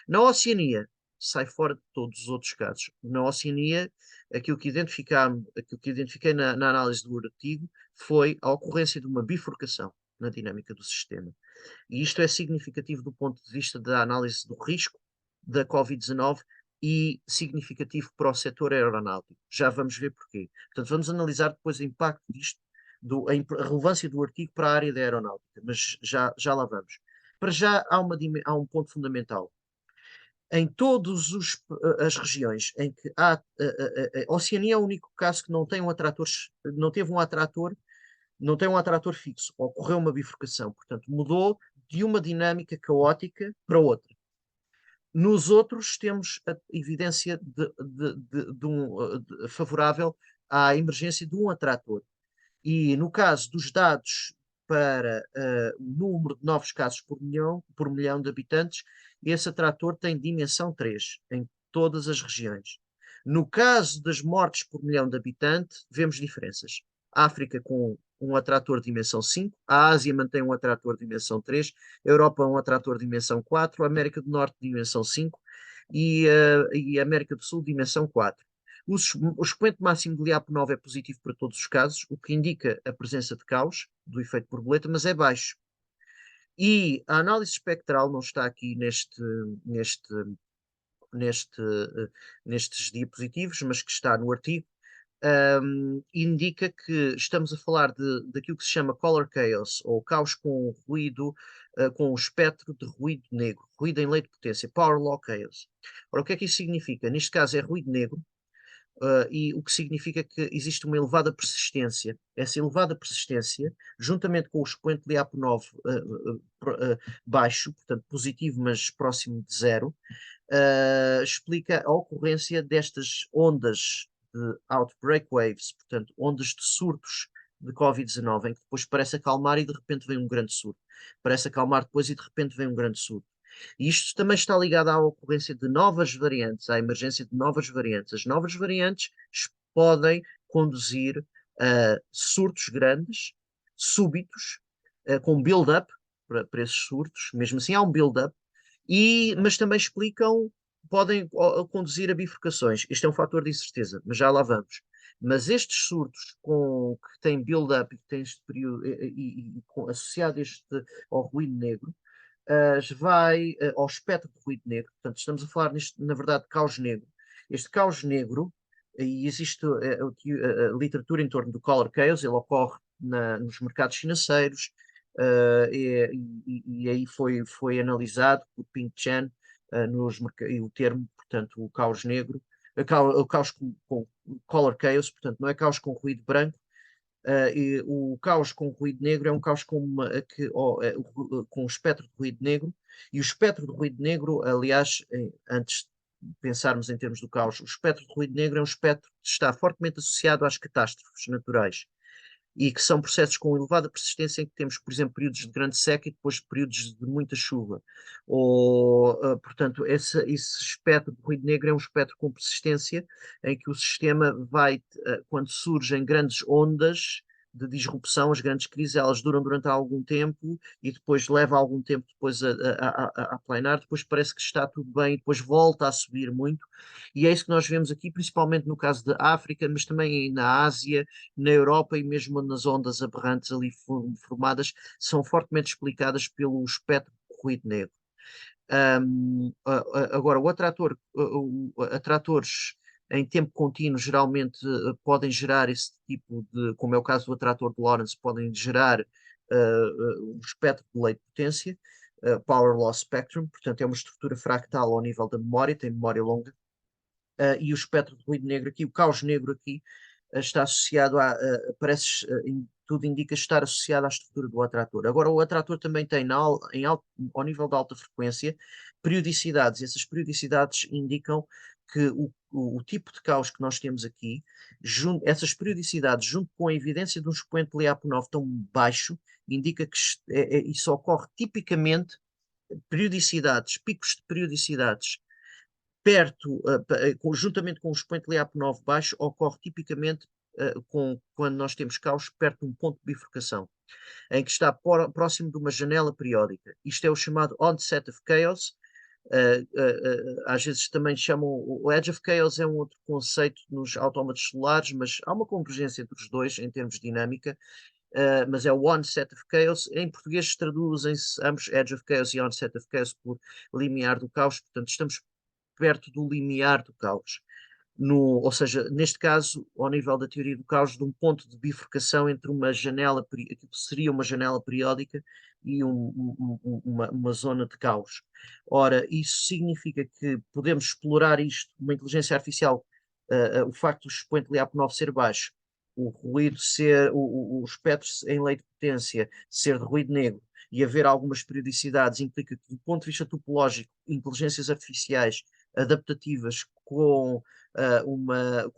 Na Oceania, sai fora de todos os outros casos. Na Oceania, aquilo que identifiquei na análise do artigo foi a ocorrência de uma bifurcação na dinâmica do sistema. E isto é significativo do ponto de vista da análise do risco da Covid-19 e significativo para o setor aeronáutico. Já vamos ver porquê. Portanto, vamos analisar depois o impacto disto, a relevância do artigo para a área da aeronáutica, mas já lá vamos. Para já há um ponto fundamental. Em todas as regiões em que há. A Oceania é o único caso que não tem um atrator, não teve um atrator, não tem um atrator fixo. Ocorreu uma bifurcação, portanto, mudou de uma dinâmica caótica para outra. Nos outros, temos a evidência favorável à emergência de um atrator. E no caso dos dados para o número de novos casos por milhão de habitantes, esse atrator tem dimensão 3 em todas as regiões. No caso das mortes por milhão de habitantes, vemos diferenças. A África com um atrator de dimensão 5, a Ásia mantém um atrator de dimensão 3, a Europa um atrator de dimensão 4, a América do Norte de dimensão 5 e a América do Sul de dimensão 4. O expoente máximo de Lyapunov é positivo para todos os casos, o que indica a presença de caos do efeito borboleta, mas é baixo. E a análise espectral não está aqui neste, nestes diapositivos, mas que está no artigo, indica que estamos a falar daquilo que se chama color chaos, ou caos com ruído, com o espectro de ruído negro, ruído em lei de potência, power law chaos. Ora, o que é que isso significa? Neste caso é ruído negro, e o que significa que existe uma elevada persistência. Essa elevada persistência, juntamente com o expoente de Lyapunov baixo, portanto positivo, mas próximo de zero, explica a ocorrência destas ondas de outbreak waves, portanto ondas de surtos de Covid-19, em que depois parece acalmar e de repente vem um grande surto. Parece acalmar depois e de repente vem um grande surto. E isto também está ligado à ocorrência de novas variantes, à emergência de novas variantes. As novas variantes podem conduzir a surtos grandes, súbitos, com build-up para esses surtos. Mesmo assim, há um build-up, mas também podem conduzir a bifurcações. Este é um fator de incerteza, mas já lá vamos. Mas estes surtos que têm build-up e que têm este período associado ao ruído negro, vai ao espectro de ruído negro. Portanto, estamos a falar na verdade, de caos negro. Este caos negro, e existe a literatura em torno do color chaos, ele ocorre nos mercados financeiros, e aí foi analisado por Ping Chen, e o termo, portanto, o caos negro, o caos com color chaos, portanto, não é caos com ruído branco. E o caos com ruído negro é um caos com um espectro de ruído negro, e o espectro de ruído negro, aliás, antes de pensarmos em termos do caos, o espectro de ruído negro é um espectro que está fortemente associado às catástrofes naturais e que são processos com elevada persistência em que temos, por exemplo, períodos de grande seca e depois períodos de muita chuva. Portanto, esse espectro de ruído negro é um espectro com persistência em que o sistema vai, quando surgem grandes ondas de disrupção, as grandes crises, elas duram durante algum tempo e depois leva algum tempo depois a planar, depois parece que está tudo bem e depois volta a subir muito. E é isso que nós vemos aqui, principalmente no caso da África, mas também na Ásia, na Europa e mesmo nas ondas aberrantes ali formadas, são fortemente explicadas pelo espectro de ruído negro. Agora, atrator, em tempo contínuo geralmente podem gerar esse tipo de, como é o caso do atrator de Lorentz, podem gerar um espectro de lei de potência, Power Law Spectrum, portanto é uma estrutura fractal ao nível da memória, tem memória longa, e o espectro de ruído negro aqui, o caos negro aqui, está associado parece, tudo indica estar associado à estrutura do atrator. Agora, o atrator também tem ao nível de alta frequência periodicidades, e essas periodicidades indicam que o tipo de caos que nós temos aqui, essas periodicidades, junto com a evidência de um expoente Lyapunov tão baixo, indica que isso ocorre tipicamente, periodicidades, picos de periodicidades perto, juntamente com o expoente LEAP9 baixo, ocorre tipicamente quando nós temos caos perto de um ponto de bifurcação, em que está próximo de uma janela periódica. Isto é o chamado onset of chaos. Às vezes também chamam o edge of chaos, é um outro conceito nos autómatos solares, mas há uma convergência entre os dois em termos de dinâmica. Mas é o onset of chaos. Em português traduzem-se ambos, edge of chaos e onset of chaos, por limiar do caos. Portanto, estamos perto do limiar do caos. Ou seja, neste caso, ao nível da teoria do caos, de um ponto de bifurcação entre uma janela, que seria uma janela periódica, e uma zona de caos. Ora, isso significa que podemos explorar isto, uma inteligência artificial, o facto do expoente LEAP9 ser baixo, o ruído ser, o espectro em lei de potência ser de ruído negro, e haver algumas periodicidades, implica que, do ponto de vista topológico, inteligências artificiais adaptativas com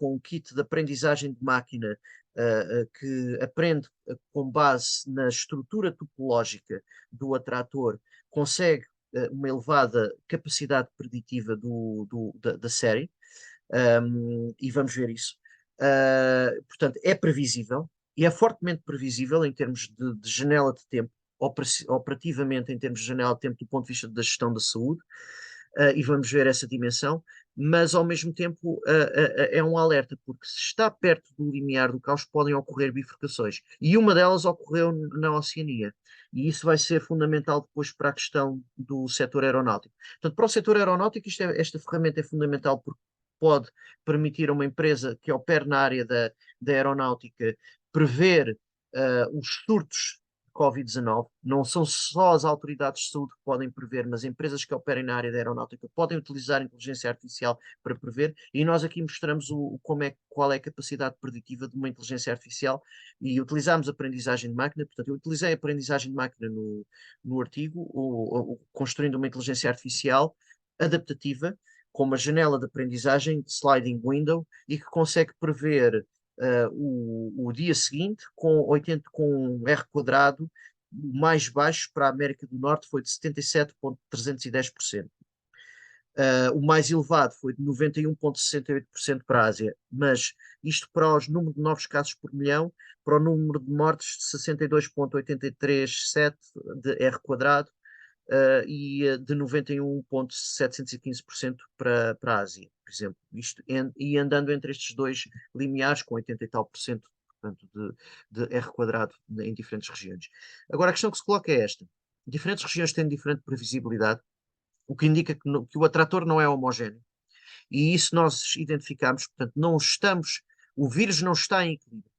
um kit de aprendizagem de máquina que aprende com base na estrutura topológica do atrator, consegue uma elevada capacidade preditiva da série, e vamos ver isso. Portanto, é previsível e é fortemente previsível em termos de janela de tempo, operativamente em termos de janela de tempo do ponto de vista da gestão da saúde, e vamos ver essa dimensão, mas ao mesmo tempo é um alerta, porque se está perto do limiar do caos podem ocorrer bifurcações, e uma delas ocorreu na Oceania, e isso vai ser fundamental depois para a questão do setor aeronáutico. Portanto, para o setor aeronáutico, esta ferramenta é fundamental porque pode permitir a uma empresa que opere na área da aeronáutica prever os surtos Covid-19. Não são só as autoridades de saúde que podem prever, mas empresas que operem na área da aeronáutica podem utilizar a inteligência artificial para prever, e nós aqui mostramos qual é a capacidade preditiva de uma inteligência artificial, e utilizamos aprendizagem de máquina. Portanto, eu utilizei a aprendizagem de máquina no artigo, construindo uma inteligência artificial adaptativa, com uma janela de aprendizagem de sliding window, e que consegue prever o dia seguinte com um R quadrado. O mais baixo para a América do Norte foi de 77,310%. O mais elevado foi de 91,68% para a Ásia, mas isto para os número de novos casos por milhão, para o número de mortes de 62,837 de R quadrado, e de 91,715% para a Ásia, por exemplo. E andando entre estes dois limiares, com 80 e tal por cento, portanto, de R quadrado em diferentes regiões. Agora, a questão que se coloca é esta. Diferentes regiões têm diferente previsibilidade, o que indica que o atrator não é homogéneo. E isso nós identificamos, portanto, o vírus não está em equilíbrio.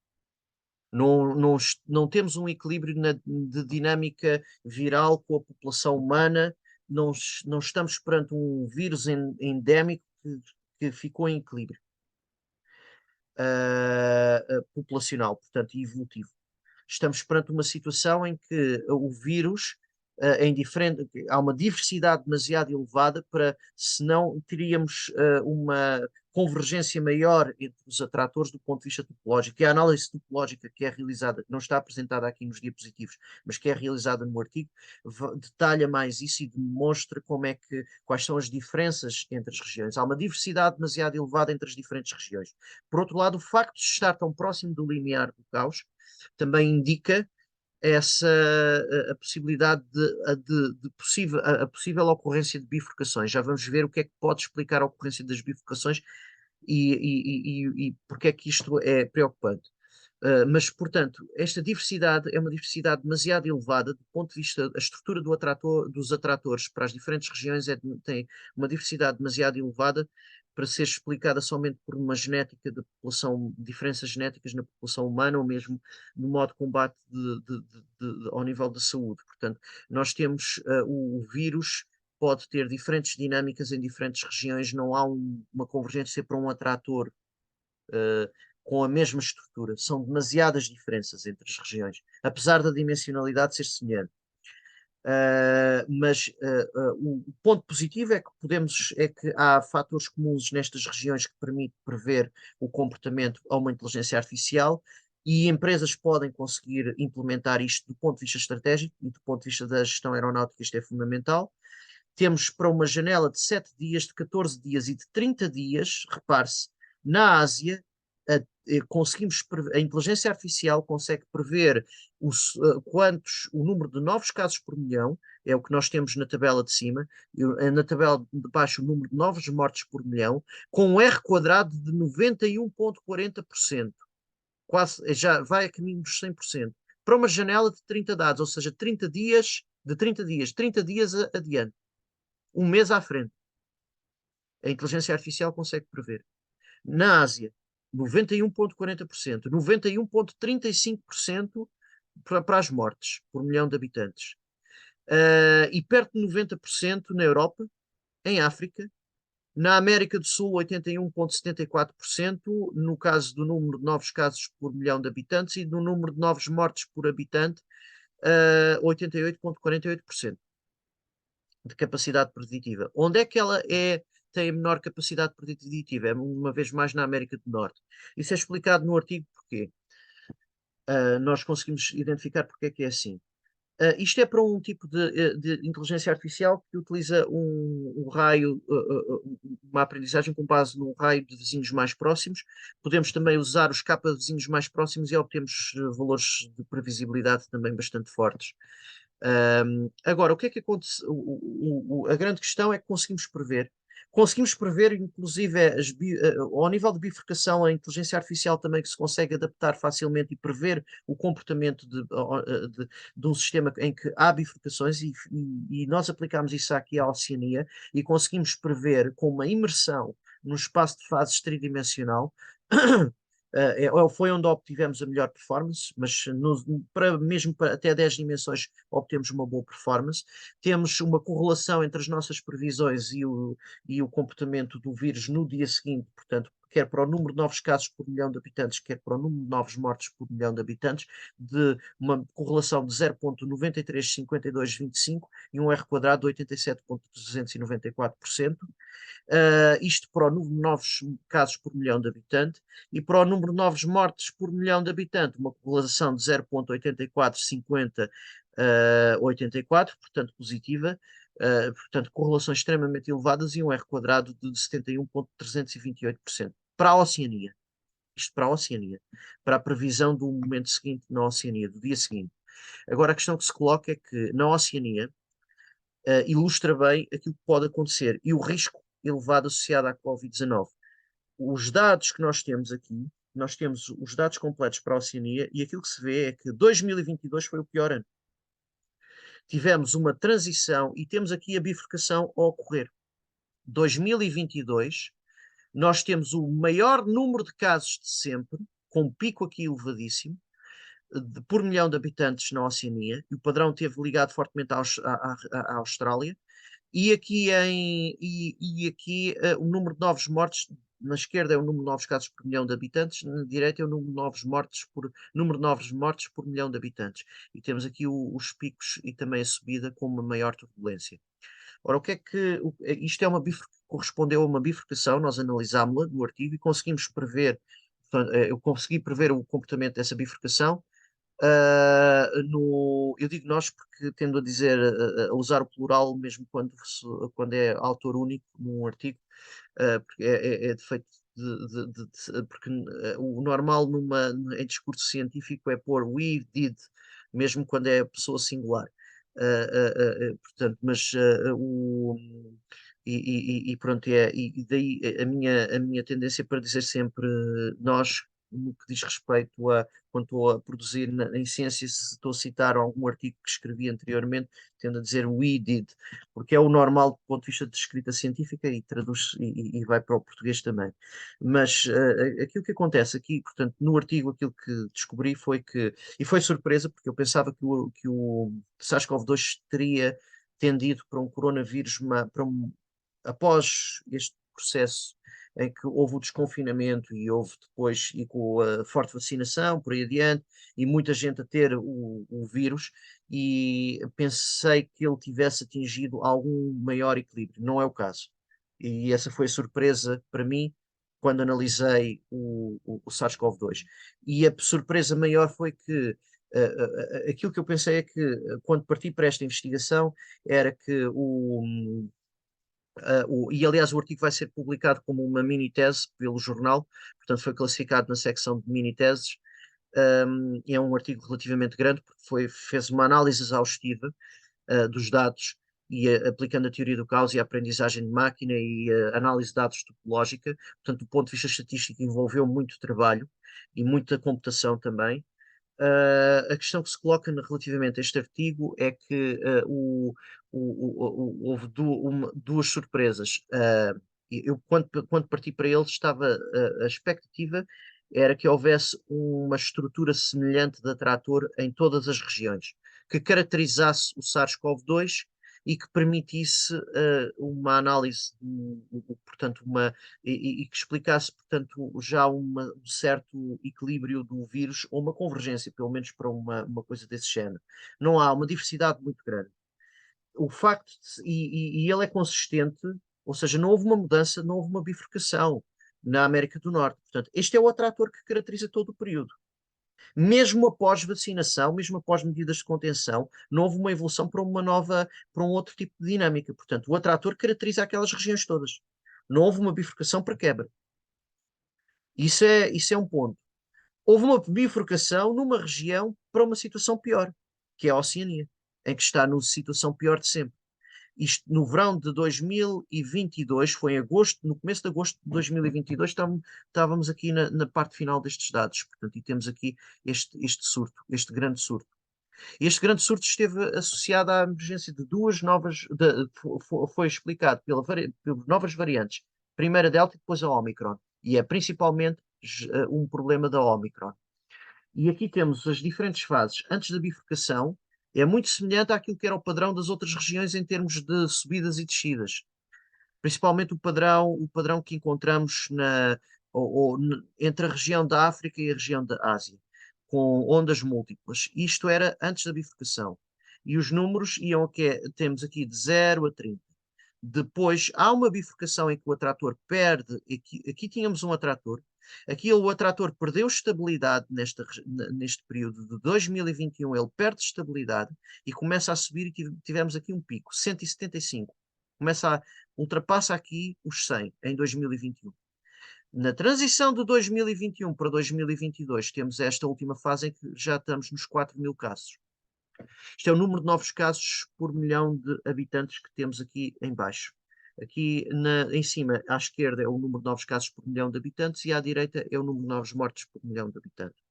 Não temos um equilíbrio de dinâmica viral com a população humana não estamos perante um vírus endémico que ficou em equilíbrio populacional, portanto, e evolutivo. Estamos perante uma situação em que o vírus, há uma diversidade demasiado elevada para, senão teríamos uma convergência maior entre os atratores do ponto de vista topológico. E a análise topológica que é realizada, que não está apresentada aqui nos diapositivos, mas que é realizada no artigo, detalha mais isso e demonstra quais são as diferenças entre as regiões. Há uma diversidade demasiado elevada entre as diferentes regiões. Por outro lado, o facto de estar tão próximo do limiar do caos também indica a possibilidade a possível ocorrência de bifurcações. Já vamos ver o que é que pode explicar a ocorrência das bifurcações e porque é que isto é preocupante. Mas, portanto, esta diversidade é uma diversidade demasiado elevada do ponto de vista, a estrutura dos atratores para as diferentes regiões tem uma diversidade demasiado elevada para ser explicada somente por uma genética da população, diferenças genéticas na população humana ou mesmo no modo de combate ao nível da saúde. Portanto, nós temos o vírus pode ter diferentes dinâmicas em diferentes regiões, não há uma convergência para um atrator uh, com a mesma estrutura. São demasiadas diferenças entre as regiões, apesar da dimensionalidade ser semelhante. O ponto positivo é que há fatores comuns nestas regiões que permitem prever o comportamento a uma inteligência artificial e empresas podem conseguir implementar isto do ponto de vista estratégico e do ponto de vista da gestão aeronáutica, isto é fundamental. Temos para uma janela de 7 dias, de 14 dias e de 30 dias, repare-se, na Ásia, a inteligência artificial consegue prever o número de novos casos por milhão, é o que nós temos na tabela de cima, na tabela de baixo o número de novos mortes por milhão, com um R quadrado de 91,40%, quase, já vai a caminho dos 100%, para uma janela de 30 dados, ou seja, 30 dias, de 30 dias adiante, um mês à frente. A inteligência artificial consegue prever. Na Ásia, 91,40%, 91,35% para as mortes por milhão de habitantes. E perto de 90% na Europa, em África, na América do Sul, 81,74%, no caso do número de novos casos por milhão de habitantes, e no número de novos mortes por habitante, 88,48% de capacidade preditiva. Onde é que ela tem a menor capacidade preditiva? É uma vez mais na América do Norte. Isso é explicado no artigo porquê. Nós conseguimos identificar porque é que é assim. Isto é para um tipo de inteligência artificial que utiliza um raio, uma aprendizagem com base num raio de vizinhos mais próximos. Podemos também usar os K de vizinhos mais próximos e obtemos valores de previsibilidade também bastante fortes. Agora, o que é que acontece? A grande questão é que conseguimos prever, inclusive, ao nível de bifurcação, a inteligência artificial também que se consegue adaptar facilmente e prever o comportamento de um sistema em que há bifurcações, e nós aplicamos isso aqui à Oceania e conseguimos prever com uma imersão num espaço de fases tridimensional. Foi onde obtivemos a melhor performance, mas mesmo para até 10 dimensões obtemos uma boa performance. Temos uma correlação entre as nossas previsões e o comportamento do vírus no dia seguinte, portanto, quer para o número de novos casos por milhão de habitantes, quer para o número de novos mortes por milhão de habitantes, de uma correlação de 0,935225 e um R quadrado de 87,294%. Isto para o número de novos casos por milhão de habitantes e para o número de novos mortes por milhão de habitantes, uma correlação de 0,8450 84, portanto positiva, portanto correlações extremamente elevadas e um R quadrado de 71,328%. Para a Oceania, isto para a Oceania, para a previsão do momento seguinte na Oceania, do dia seguinte. Agora a questão que se coloca é que na Oceania ilustra bem aquilo que pode acontecer e o risco elevado associado à Covid-19. Os dados que nós temos aqui, nós temos os dados completos para a Oceania e aquilo que se vê é que 2022 foi o pior ano. Tivemos uma transição e temos aqui a bifurcação a ocorrer. 2022, nós temos o maior número de casos de sempre, com um pico aqui elevadíssimo, por milhão de habitantes na Oceania, e o padrão teve ligado fortemente à Austrália. E aqui, o número de novos mortes, na esquerda é o número de novos casos por milhão de habitantes, na direita é o número de novos mortes por milhão de habitantes. E temos aqui os picos e também a subida com uma maior turbulência. Ora, o que é que isto é correspondeu a uma bifurcação, nós analisámos-la no artigo e conseguimos prever, portanto, eu consegui prever o comportamento dessa bifurcação. Eu digo nós porque tendo a dizer, a usar o plural mesmo quando é autor único num artigo, porque é defeito porque o normal em discurso científico é pôr we did, mesmo quando é pessoa singular. Portanto, mas e pronto, e daí a minha tendência para dizer sempre nós, no que diz respeito a quando estou a produzir em ciência, se estou a citar algum artigo que escrevi anteriormente, tendo a dizer we did, porque é o normal do ponto de vista de escrita científica e traduz e vai para o português também. Mas aquilo que acontece aqui, portanto, no artigo, aquilo que descobri foi que, e foi surpresa, porque eu pensava que o SARS-CoV-2 teria tendido para um coronavírus, após este processo em que houve o desconfinamento e houve depois, e com a forte vacinação por aí adiante, e muita gente a ter o vírus, e pensei que ele tivesse atingido algum maior equilíbrio. Não é o caso. E essa foi a surpresa para mim quando analisei o SARS-CoV-2. E a surpresa maior foi que aquilo que eu pensei é que, quando parti para esta investigação, era que e aliás o artigo vai ser publicado como uma mini-tese pelo jornal, portanto foi classificado na secção de mini-teses. É um artigo relativamente grande, porque fez uma análise exaustiva dos dados e aplicando a teoria do caos e a aprendizagem de máquina e a análise de dados topológica. Portanto, do ponto de vista estatístico, envolveu muito trabalho e muita computação também. A questão que se coloca relativamente a este artigo é que houve duas surpresas. Eu, quando parti para ele, a expectativa era que houvesse uma estrutura semelhante de atrator em todas as regiões, que caracterizasse o SARS-CoV-2 e que permitisse uma análise, portanto, e que explicasse, portanto, já um certo equilíbrio do vírus, ou uma convergência, pelo menos para uma coisa desse género. Não há uma diversidade muito grande. O facto, e ele é consistente, ou seja, não houve uma mudança, não houve uma bifurcação na América do Norte. Portanto, este é o atrator que caracteriza todo o período. Mesmo após vacinação, mesmo após medidas de contenção, não houve uma evolução para um outro tipo de dinâmica. Portanto, o atrator caracteriza aquelas regiões todas. Não houve uma bifurcação para quebra. Isso é um ponto. Houve uma bifurcação numa região para uma situação pior, que é a Oceania, em que está numa situação pior de sempre. Isto no verão de 2022, foi em agosto, no começo de agosto de 2022, estávamos aqui na parte final destes dados, portanto, e temos aqui este surto, este grande surto. Este grande surto esteve associado à emergência de duas novas, foi explicado pelas novas variantes, primeiro a Delta e depois a Omicron, e é principalmente um problema da Omicron. E aqui temos as diferentes fases antes da bifurcação, é muito semelhante àquilo que era o padrão das outras regiões em termos de subidas e descidas. Principalmente o padrão que encontramos entre a região da África e a região da Ásia, com ondas múltiplas. Isto era antes da bifurcação. E os números iam temos aqui de 0 a 30. Depois há uma bifurcação em que o atrator perde. Aqui tínhamos um atrator. Aqui o atrator perdeu estabilidade neste período de 2021. Ele perde estabilidade e começa a subir. E tivemos aqui um pico, 175. Ultrapassa aqui os 100 em 2021. Na transição de 2021 para 2022, temos esta última fase em que já estamos nos 4.000 casos. Isto é o número de novos casos por milhão de habitantes que temos aqui em baixo. Aqui em cima, à esquerda, é o número de novos casos por milhão de habitantes e à direita é o número de novos mortes por milhão de habitantes.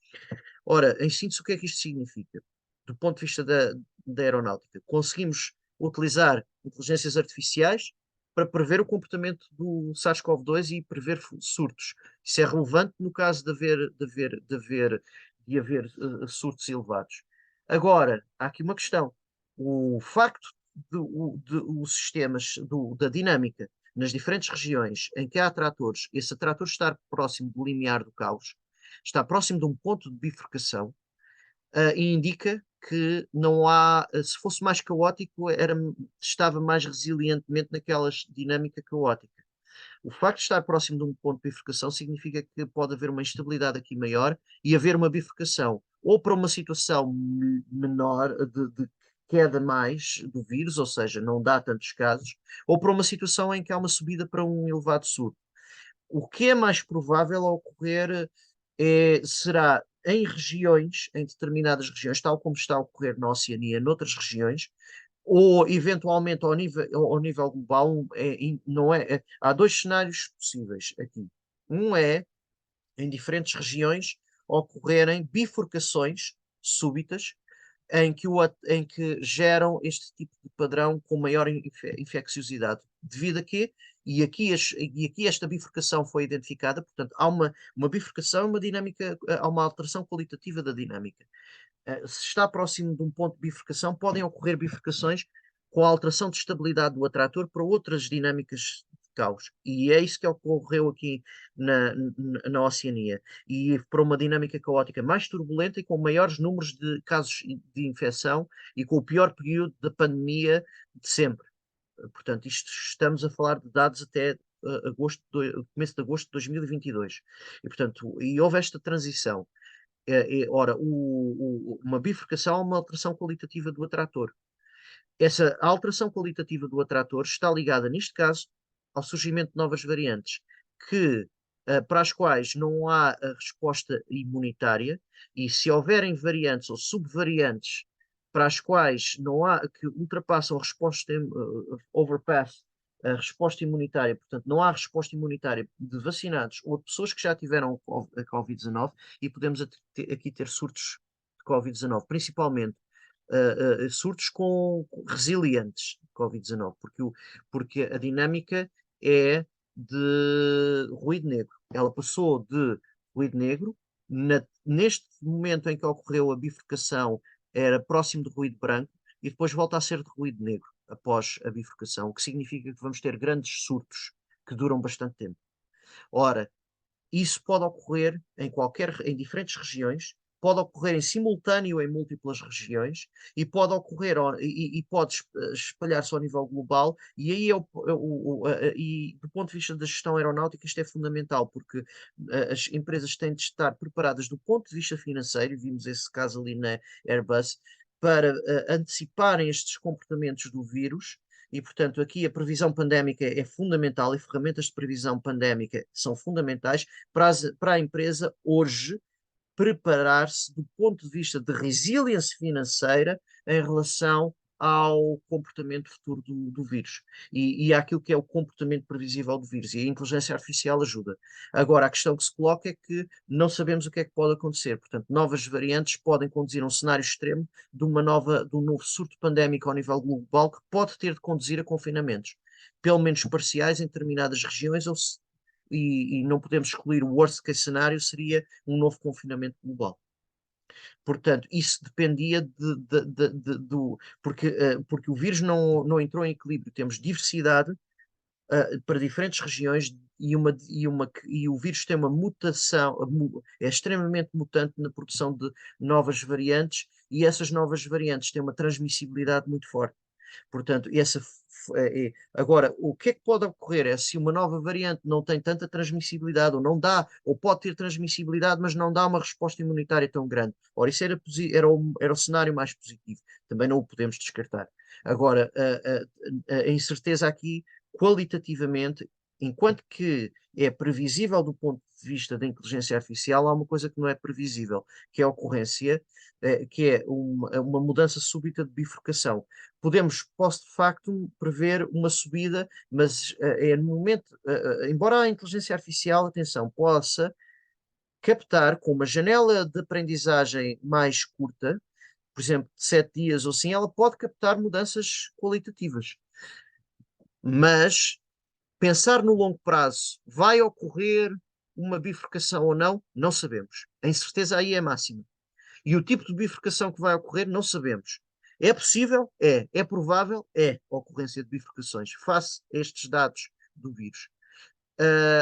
Ora, em síntese, o que é que isto significa? Do ponto de vista da aeronáutica, conseguimos utilizar inteligências artificiais para prever o comportamento do SARS-CoV-2 e prever surtos. Isso é relevante no caso de haver surtos elevados. Agora, há aqui uma questão. O facto os sistemas da dinâmica nas diferentes regiões em que há tratores, esse trator estar próximo do limiar do caos, está próximo de um ponto de bifurcação, e indica que não há, se fosse mais caótico, estava mais resilientemente naquela dinâmica caótica. O facto de estar próximo de um ponto de bifurcação significa que pode haver uma instabilidade aqui maior e haver uma bifurcação ou para uma situação menor de queda mais do vírus, ou seja, não dá tantos casos, ou para uma situação em que há uma subida para um elevado surto. O que é mais provável a ocorrer será em regiões, em determinadas regiões, tal como está a ocorrer na Oceania, noutras regiões, ou eventualmente ao nível global, não há dois cenários possíveis aqui. Um é, em diferentes regiões, ocorrerem bifurcações súbitas em que geram este tipo de padrão com maior infecciosidade. Devido a quê? E aqui esta bifurcação foi identificada, portanto, há uma bifurcação, uma dinâmica, há uma alteração qualitativa da dinâmica. Se está próximo de um ponto de bifurcação, podem ocorrer bifurcações com a alteração de estabilidade do atrator para outras dinâmicas de caos. E é isso que ocorreu aqui na Oceania. E para uma dinâmica caótica mais turbulenta e com maiores números de casos de infecção e com o pior período da pandemia de sempre. Portanto, estamos a falar de dados até começo de agosto de 2022. E, portanto, houve esta transição. Ora, uma bifurcação é uma alteração qualitativa do atrator. Essa alteração qualitativa do atrator está ligada, neste caso, ao surgimento de novas variantes, para as quais não há a resposta imunitária, e se houverem variantes ou subvariantes para as quais não há, que ultrapassam a resposta, overpass, a resposta imunitária, portanto, não há resposta imunitária de vacinados ou de pessoas que já tiveram a Covid-19, e podemos aqui ter surtos de Covid-19, principalmente surtos resilientes de Covid-19, porque a dinâmica é de ruído negro. Ela passou de ruído negro, neste momento em que ocorreu a bifurcação, era próximo de ruído branco, e depois volta a ser de ruído negro após a bifurcação, o que significa que vamos ter grandes surtos que duram bastante tempo. Ora, isso pode ocorrer em diferentes regiões, pode ocorrer em simultâneo em múltiplas regiões e pode ocorrer e pode espalhar-se ao nível global, e aí e do ponto de vista da gestão aeronáutica isto é fundamental, porque as empresas têm de estar preparadas do ponto de vista financeiro, e vimos esse caso ali na Airbus, para anteciparem estes comportamentos do vírus. E, portanto, aqui a previsão pandémica é fundamental e ferramentas de previsão pandémica são fundamentais para a empresa hoje preparar-se do ponto de vista de resiliência financeira em relação ao comportamento futuro do vírus e àquilo que é o comportamento previsível do vírus. E a inteligência artificial ajuda. Agora, a questão que se coloca é que não sabemos o que é que pode acontecer. Portanto, novas variantes podem conduzir a um cenário extremo de um novo surto pandémico ao nível global que pode ter de conduzir a confinamentos, pelo menos parciais em determinadas regiões, e não podemos excluir o worst case cenário, seria um novo confinamento global. Portanto, isso dependia porque o vírus não entrou em equilíbrio. Temos diversidade para diferentes regiões e o vírus tem uma mutação, é extremamente mutante na produção de novas variantes, e essas novas variantes têm uma transmissibilidade muito forte. Portanto, agora, o que é que pode ocorrer é se uma nova variante não tem tanta transmissibilidade, ou não dá, ou pode ter transmissibilidade, mas não dá uma resposta imunitária tão grande. Ora, isso era o cenário mais positivo. Também não o podemos descartar. Agora, a incerteza aqui, qualitativamente, enquanto que é previsível do ponto de vista da inteligência artificial, há uma coisa que não é previsível, que é a ocorrência, que é uma mudança súbita de bifurcação. Posso de facto prever uma subida, mas é no momento, embora a inteligência artificial, atenção, possa captar com uma janela de aprendizagem mais curta, por exemplo, de 7 dias ou assim, ela pode captar mudanças qualitativas. Mas pensar no longo prazo, vai ocorrer uma bifurcação ou não? Não sabemos. A incerteza aí é máxima. E o tipo de bifurcação que vai ocorrer, não sabemos. É possível? É. É provável? É a ocorrência de bifurcações face a estes dados do vírus.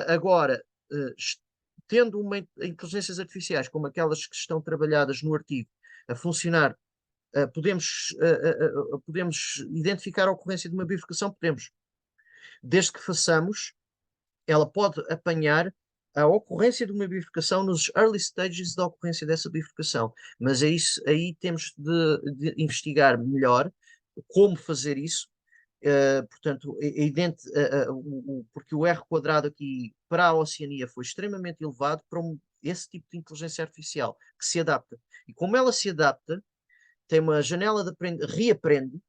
Agora, tendo inteligências artificiais como aquelas que estão trabalhadas no artigo a funcionar, podemos identificar a ocorrência de uma bifurcação? Podemos. Desde que façamos, ela pode apanhar a ocorrência de uma bifurcação nos early stages da ocorrência dessa bifurcação. Mas é isso, aí temos de investigar melhor como fazer isso. Portanto, é evidente, porque o R quadrado aqui para a Oceania foi extremamente elevado para esse tipo de inteligência artificial que se adapta. E como ela se adapta, tem uma janela de reaprende,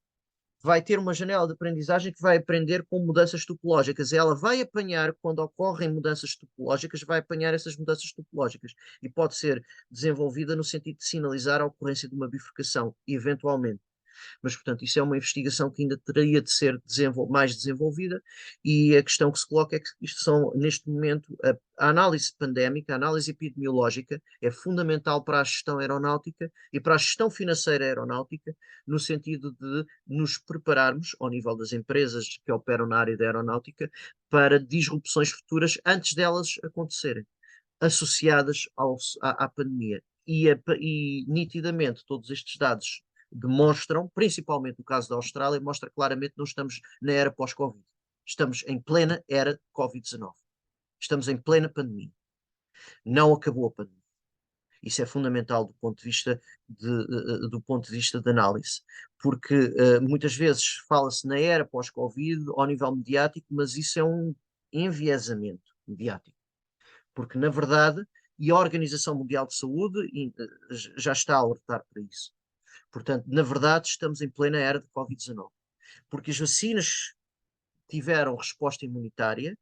vai ter uma janela de aprendizagem que vai aprender com mudanças topológicas. Ela vai apanhar, quando ocorrem mudanças topológicas, vai apanhar essas mudanças topológicas e pode ser desenvolvida no sentido de sinalizar a ocorrência de uma bifurcação, eventualmente. Mas, portanto, isso é uma investigação que ainda teria de ser mais desenvolvida, e a questão que se coloca é que isto são, neste momento, a análise pandémica, a análise epidemiológica é fundamental para a gestão aeronáutica e para a gestão financeira aeronáutica, no sentido de nos prepararmos, ao nível das empresas que operam na área da aeronáutica, para disrupções futuras antes delas acontecerem, associadas à pandemia. E nitidamente todos estes dados demonstram, principalmente no caso da Austrália, mostra claramente que não estamos na era pós-Covid. Estamos em plena era de Covid-19. Estamos em plena pandemia. Não acabou a pandemia. Isso é fundamental do ponto de vista de análise, porque muitas vezes fala-se na era pós-Covid ao nível mediático, mas isso é um enviesamento mediático, porque na verdade, e a Organização Mundial de Saúde já está a alertar para isso. Portanto, na verdade, estamos em plena era de Covid-19, porque as vacinas tiveram resposta imunitária,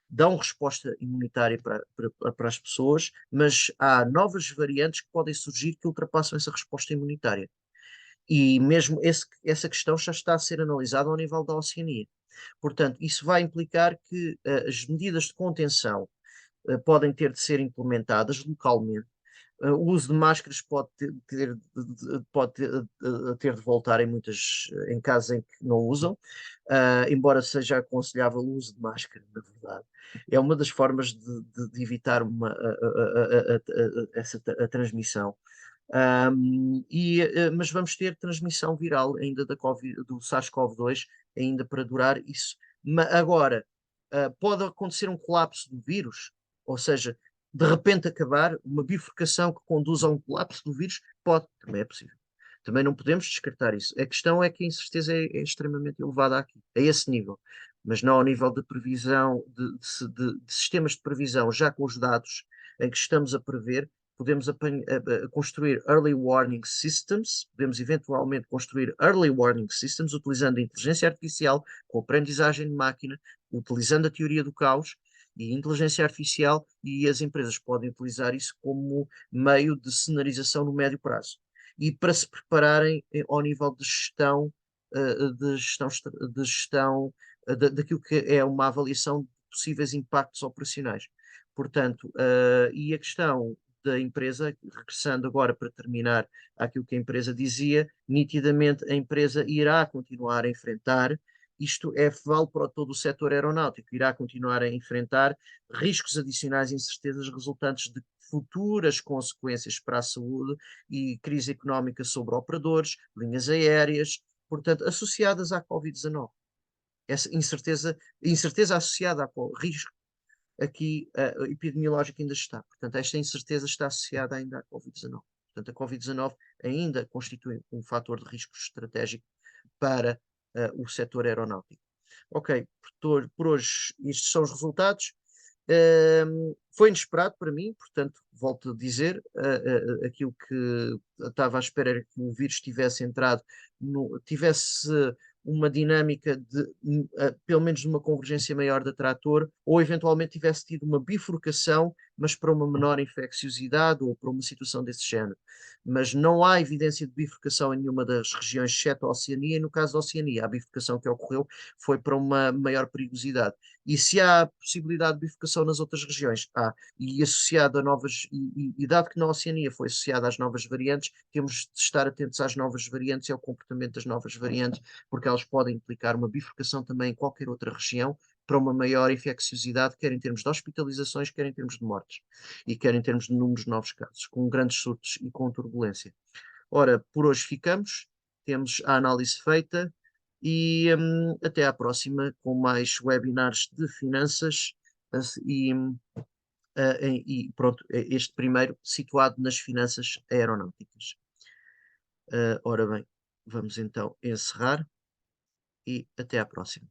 dão resposta imunitária para as pessoas, mas há novas variantes que podem surgir que ultrapassam essa resposta imunitária. E mesmo essa questão já está a ser analisada ao nível da Oceania. Portanto, isso vai implicar que as medidas de contenção podem ter de ser implementadas localmente. O uso de máscaras pode ter de voltar em casos em que não usam, embora seja aconselhável o uso de máscara, na verdade. É uma das formas de evitar a transmissão. Mas vamos ter transmissão viral ainda do SARS-CoV-2 ainda para durar isso. Agora, pode acontecer um colapso do vírus, ou seja, de repente acabar, uma bifurcação que conduz a um colapso do vírus, pode, também é possível. Também não podemos descartar isso. A questão é que a incerteza é extremamente elevada aqui, a esse nível, mas não ao nível de previsão, de sistemas de previsão, já com os dados em que estamos a prever, podemos construir early warning systems, podemos eventualmente construir early warning systems utilizando a inteligência artificial, com aprendizagem de máquina, utilizando a teoria do caos e inteligência artificial, e as empresas podem utilizar isso como meio de cenarização no médio prazo. E para se prepararem ao nível de gestão, daquilo que é uma avaliação de possíveis impactos operacionais. Portanto, e a questão da empresa, regressando agora para terminar àquilo que a empresa dizia, nitidamente a empresa irá continuar a enfrentar, isto vale para todo o setor aeronáutico, irá continuar a enfrentar riscos adicionais e incertezas resultantes de futuras consequências para a saúde e crise económica sobre operadores, linhas aéreas, portanto, associadas à Covid-19. Essa incerteza associada ao risco aqui epidemiológico ainda está. Portanto, esta incerteza está associada ainda à Covid-19. Portanto, a Covid-19 ainda constitui um fator de risco estratégico para o setor aeronáutico. Ok, por hoje estes são os resultados. Foi inesperado para mim, portanto, volto a dizer, aquilo que estava à espera era que o vírus tivesse entrado, tivesse uma dinâmica pelo menos de uma convergência maior de trator, ou eventualmente tivesse tido uma bifurcação mas para uma menor infecciosidade ou para uma situação desse género. Mas não há evidência de bifurcação em nenhuma das regiões, exceto a Oceania, e no caso da Oceania, a bifurcação que ocorreu foi para uma maior perigosidade. E se há possibilidade de bifurcação nas outras regiões? Há. E associado a novas, e dado que na Oceania foi associado às novas variantes, temos de estar atentos às novas variantes e ao comportamento das novas variantes, porque elas podem implicar uma bifurcação também em qualquer outra região para uma maior infecciosidade, quer em termos de hospitalizações, quer em termos de mortes, e quer em termos de números de novos casos, com grandes surtos e com turbulência. Ora, por hoje ficamos, temos a análise feita e até à próxima com mais webinars de finanças e, e pronto, este primeiro situado nas finanças aeronáuticas. Ora bem, vamos então encerrar e até à próxima.